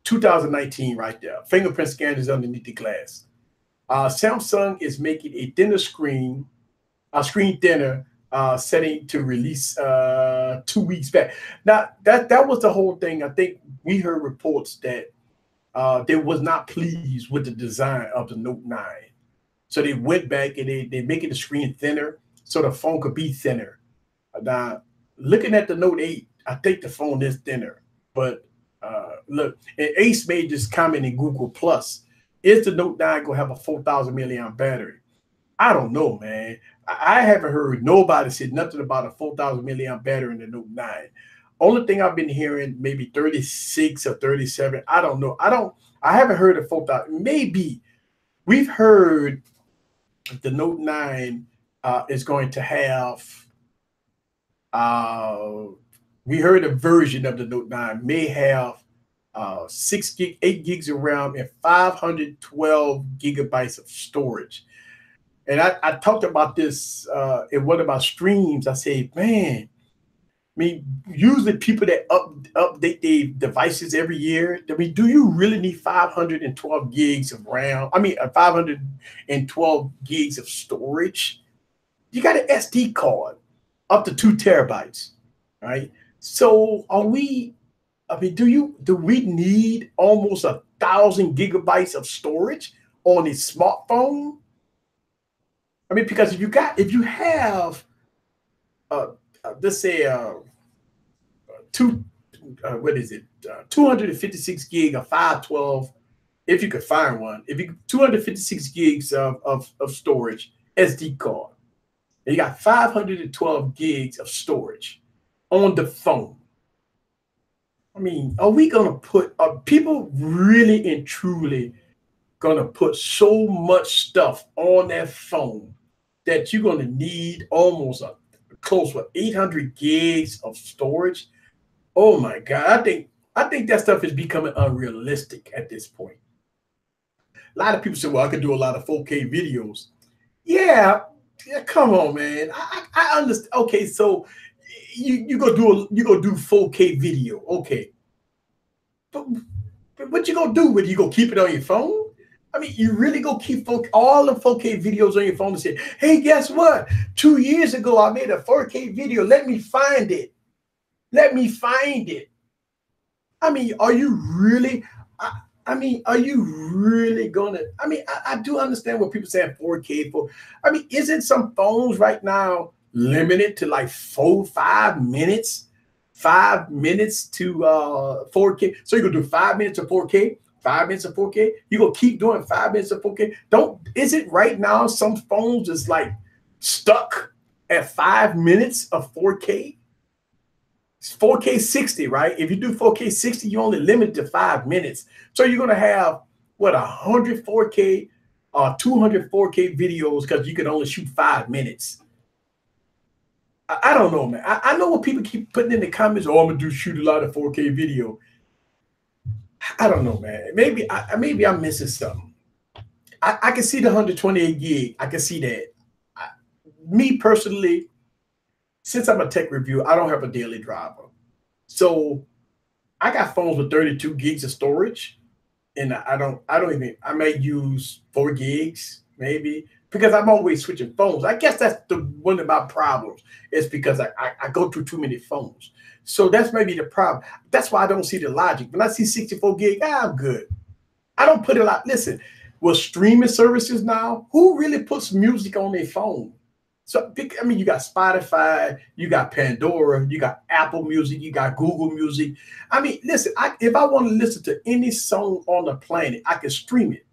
2019 right there. Fingerprint scanners underneath the glass. Samsung is making a thinner screen, a screen thinner, setting to release 2 weeks back. Now that was the whole thing. I think we heard reports that they was not pleased with the design of the Note 9. So they went back and they making the screen thinner so the phone could be thinner. Now, looking at the Note 8, I think the phone is thinner. But look, and Ace made this comment in Google Plus. Is the Note 9 going to have a 4,000 milliamp battery? I don't know, man. I haven't heard nobody say nothing about a 4,000 milliamp battery in the Note 9. Only thing I've been hearing, maybe 36 or 37. I don't know. I haven't heard of 4,000. Maybe we've heard the Note 9 is going to have, we heard a version of the Note 9 may have 6 gig, 8 gigs of RAM and 512 gigabytes of storage. And I talked about this in one of my streams. I said, man, I mean, usually people that update their devices every year, I mean, do you really need 512 gigs of RAM? I mean, 512 gigs of storage? You got an SD card up to 2 terabytes, right? So are we, I mean, do we need almost 1,000 gigabytes of storage on a smartphone? I mean, because if you have, let's say, 256 gig of 512, if you could find one, 256 gigs of storage, SD card, and you got 512 gigs of storage on the phone. I mean, are people really and truly gonna put so much stuff on their phone that you're gonna need almost close to 800 gigs of storage? Oh my God, I think that stuff is becoming unrealistic at this point. A lot of people say, well, I can do a lot of 4K videos. Yeah, come on, man. I understand. Okay, so you go do 4K video. Okay. But what you gonna do with it? You gonna keep it on your phone? I mean, you really go keep all the 4K videos on your phone and say, hey, guess what? 2 years ago, I made a 4K video. Let me find it. Let me find it. I mean, are you really, are you really gonna, I do understand what people say 4K for. I mean, isn't some phones right now limited to like 5 minutes? 5 minutes to 4K. So you're gonna do 5 minutes of 4K, 5 minutes of 4K. You're gonna keep doing 5 minutes of 4K. Is it right now some phones is like stuck at 5 minutes of 4K? It's 4K 60, right? If you do 4K 60, you only limit to 5 minutes. So you're gonna have what, 100 4K or 200 4K videos because you can only shoot 5 minutes. I don't know, man. I know what people keep putting in the comments. Oh, I'm gonna shoot a lot of 4K video. I don't know, man. Maybe I'm missing something. I can see the 128 gig. I can see that. Me personally, since I'm a tech reviewer, I don't have a daily driver. So I got phones with 32 gigs of storage, and I may use 4 gigs, maybe, because I'm always switching phones. I guess that's one of my problems. It's because I go through too many phones. So that's maybe the problem. That's why I don't see the logic. When I see 64 gig, I'm good. I don't put it like, listen, with streaming services now, who really puts music on their phone? So, I mean, you got Spotify, you got Pandora, you got Apple Music, you got Google Music. I mean, listen, if I want to listen to any song on the planet, I can stream it.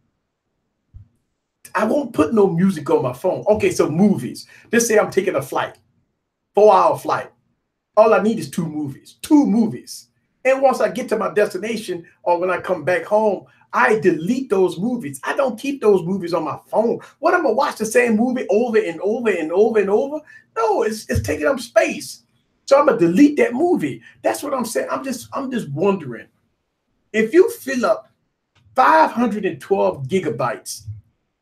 I won't put no music on my phone. Okay, so movies. Let's say I'm taking a flight. 4-hour flight. All I need is 2 movies. 2 movies. And once I get to my destination or when I come back home, I delete those movies. I don't keep those movies on my phone. What, I'm gonna watch the same movie over and over and over and over? No, it's taking up space. So I'm gonna delete that movie. That's what I'm saying. I'm just wondering, if you fill up 512 gigabytes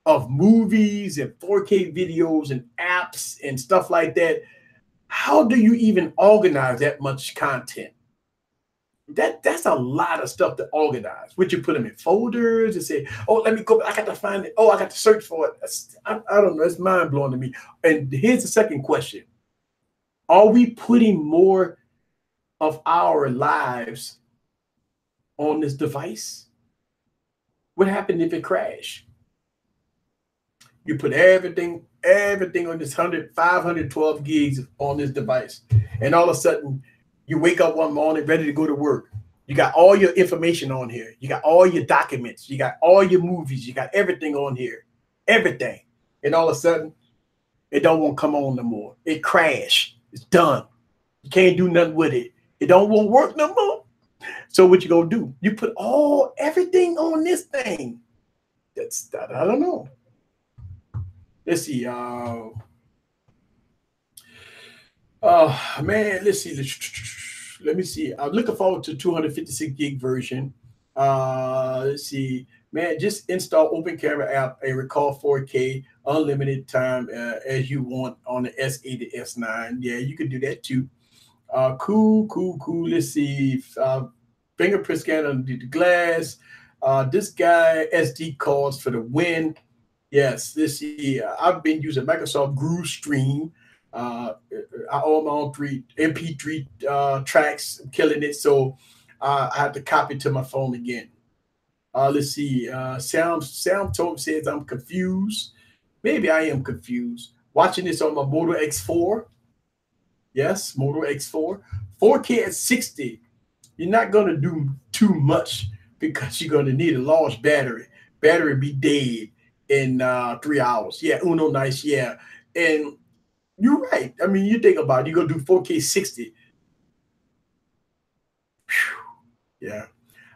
of movies and 4K videos and apps and stuff like that, how do you even organize that much content? That's a lot of stuff to organize. Would you put them in folders and say, oh, let me go, I got to find it. Oh, I got to search for it. I don't know. It's mind blowing to me. And here's the second question. Are we putting more of our lives on this device? What happened if it crashed? You put everything on this 512 gigs on this device. And all of a sudden, you wake up one morning ready to go to work. You got all your information on here. You got all your documents. You got all your movies. You got everything on here. Everything. And all of a sudden, it don't want to come on no more. It crashed. It's done. You can't do nothing with it. It don't want to work no more. So what you gonna do? You put everything on this thing. I don't know. Let's see. Man, let's see. Let me see. I'm looking forward to 256 gig version. Let's see. Man, just install Open Camera app and record 4K unlimited time as you want on the S8 and S9. Yeah, you can do that too. Cool. Let's see. Fingerprint scanner under the glass. This guy, SD cards for the win. Yes, let's see. I've been using Microsoft Groove Stream. I own my own MP3 tracks. I'm killing it. So I have to copy to my phone again. Let's see. Sam Tope says I'm confused. Maybe I am confused. Watching this on my Moto X4. Yes, Moto X4. 4K at 60. You're not going to do too much because you're going to need a large battery. Battery be dead in 3 hours. Yeah, Uno nice. Yeah. And you're right. I mean, you think about it. You're going to do 4K 60. Whew. Yeah.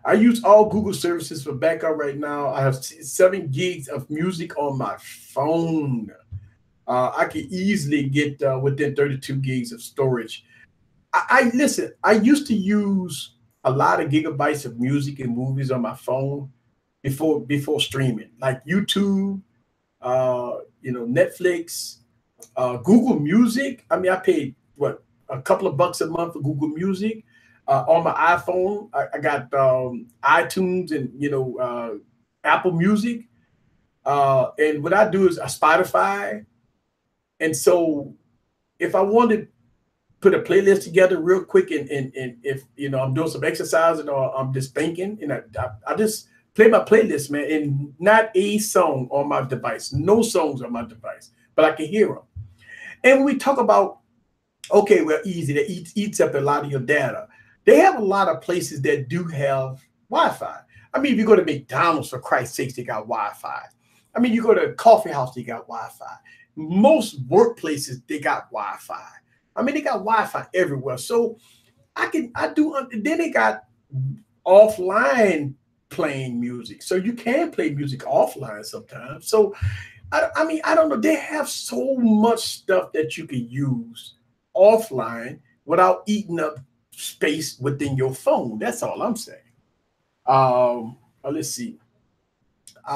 I use all Google services for backup right now. I have 7 gigs of music on my phone. I can easily get within 32 gigs of storage. Listen, I used to use a lot of gigabytes of music and movies on my phone before streaming, like YouTube, Netflix, Google Music. I mean, I paid a couple of bucks a month for Google Music. On my iPhone, I got iTunes and Apple Music. And what I do is I Spotify. And so if I wanted put a playlist together real quick and if I'm doing some exercising or I'm just thinking, and I just play my playlist, man, and not a song on my device, no songs on my device, but I can hear them. And when we talk about, okay, well, easy, that eats up a lot of your data. They have a lot of places that do have Wi-Fi. I mean, if you go to McDonald's, for Christ's sakes, they got Wi-Fi. I mean, you go to a coffee house, they got Wi-Fi. Most workplaces, they got Wi-Fi. I mean, they got Wi-Fi everywhere. So then they got offline playing music. So you can play music offline sometimes. So, I mean, I don't know. They have so much stuff that you can use offline without eating up space within your phone. That's all I'm saying. Let's see.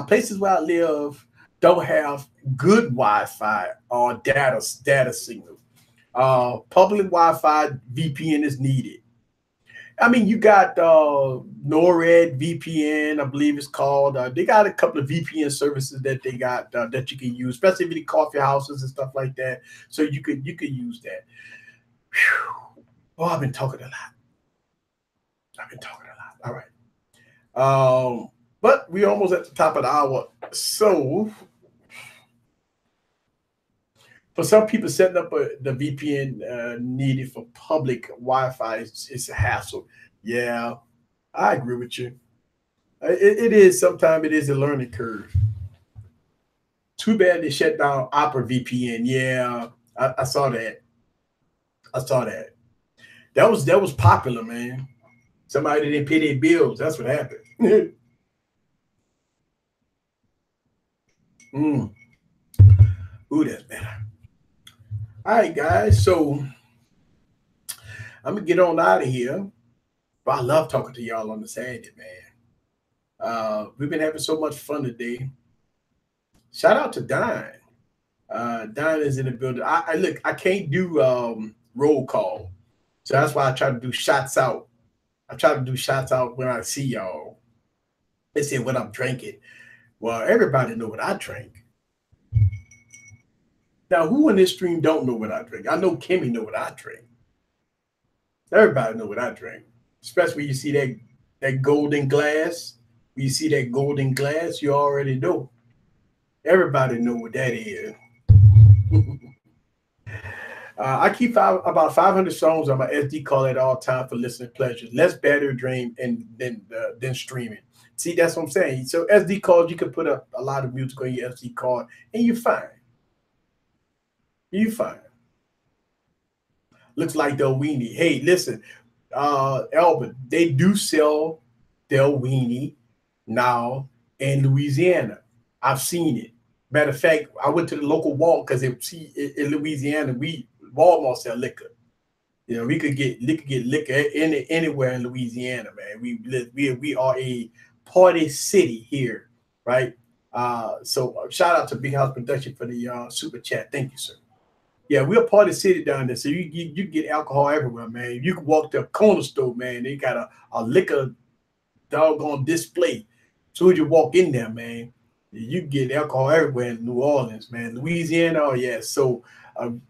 Places where I live don't have good Wi-Fi or data signal. Public Wi-Fi VPN is needed. I mean, you got NORAD VPN, I believe it's called. They got a couple of VPN services that they got that you can use, especially if you coffee houses and stuff like that. So you could use that. Whew. Oh, I've been talking a lot. All right. But we're almost at the top of the hour. So for some people, setting up the VPN needed for public Wi-Fi is a hassle. Yeah, I agree with you. It is. Sometimes it is a learning curve. Too bad they shut down Opera VPN. Yeah, I saw that. I saw that. That was popular, man. Somebody didn't pay their bills. That's what happened. mm. Ooh, that's better. All right, guys. So I'm gonna get on out of here. But I love talking to y'all on the Saturday, man. We've been having so much fun today. Shout out to Don. Don is in the building. I look. I can't do roll call, so that's why I try to do shots out. I try to do shots out when I see y'all. They say what I'm drinking. Well, everybody know what I drink. Now, who in this stream don't know what I drink? I know Kimmy know what I drink. Everybody know what I drink, especially when you see that golden glass. When you see that golden glass, you already know. Everybody know what that is. I keep about 500 songs on my SD card at all times for listening pleasure. Less battery drain and than streaming. See, that's what I'm saying. So SD cards, you can put a lot of music on your SD card, and you're fine. You're fine. Looks like Del Weenie. Hey, listen, Albert, they do sell Del Weenie now in Louisiana. I've seen it. Matter of fact, I went to the local Walmart because in Louisiana, Walmart sell liquor. You know, we could get liquor anywhere in Louisiana, man. We are a party city here, right? So shout out to Big House Production for the super chat. Thank you, sir. Yeah, we're a party city down there, so you get alcohol everywhere, man. You can walk to a corner store, man. They got a liquor doggone display. As soon as you walk in there, man, you get alcohol everywhere in New Orleans, man. Louisiana, oh yeah. So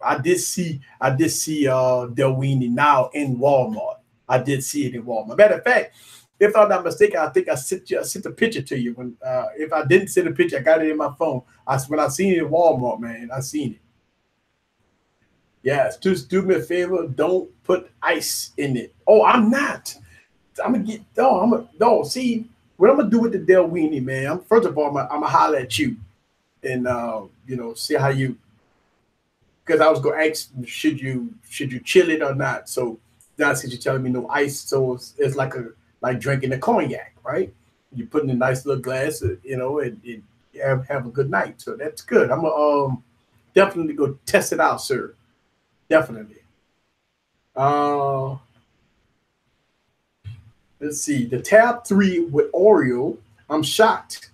I did see Del Weenie now in Walmart. I did see it in Walmart. Matter of fact, if I'm not mistaken, I think I sent a picture to you. When if I didn't send a picture, I got it in my phone. When I seen it in Walmart, man, I seen it. Yes, just do me a favor. Don't put ice in it. Oh, I'm not. I'm gonna get. No, I'm gonna. No, see what I'm gonna do with the Del Weenie, man. First of all, I'm gonna holler at you, and see how you. Because I was gonna ask, should you chill it or not? So now since you're telling me no ice, so it's like drinking a cognac, right? You put in a nice little glass, and you have a good night. So that's good. I'm gonna definitely go test it out, sir. Definitely. Uh, let's see. The Tab 3 with Oreo. I'm shocked.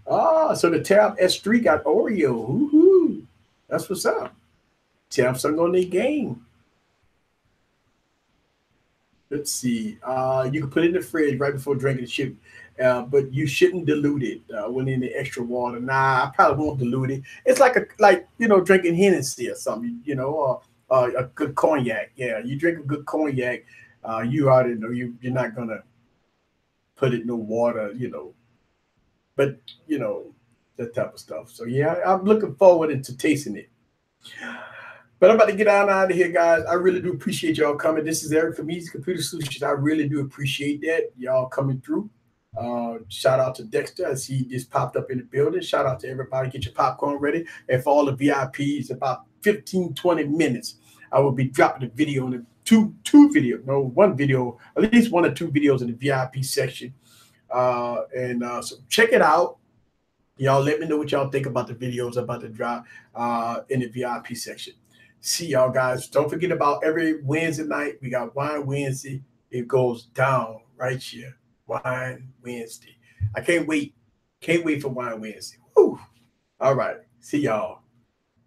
So the Tab S3 got Oreo. Woohoo. That's what's up. Samsung on their game. Let's see. You can put it in the fridge right before drinking shit, but you shouldn't dilute it when in the extra water. Nah, I probably won't dilute it. It's like drinking Hennessy or something, a good cognac. Yeah, you drink a good cognac, you already know you're not gonna put it in no water, but that type of stuff. So yeah, I'm looking forward to tasting it. But I'm about to get on out of here, guys. I really do appreciate y'all coming. This is Eric from Easy Computer Solutions. I really do appreciate that. Y'all coming through. Shout out to Dexter. I see this popped up in the building. Shout out to everybody. Get your popcorn ready. And for all the VIPs, about 15, 20 minutes, I will be dropping a video in one video, at least one or two videos in the VIP section. So check it out. Y'all let me know what y'all think about the videos about to drop in the VIP section. See y'all guys. Don't forget about every Wednesday night. We got Wine Wednesday. It goes down right here. Wine Wednesday. I can't wait. Can't wait for Wine Wednesday. Woo. All right. See y'all.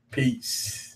Peace.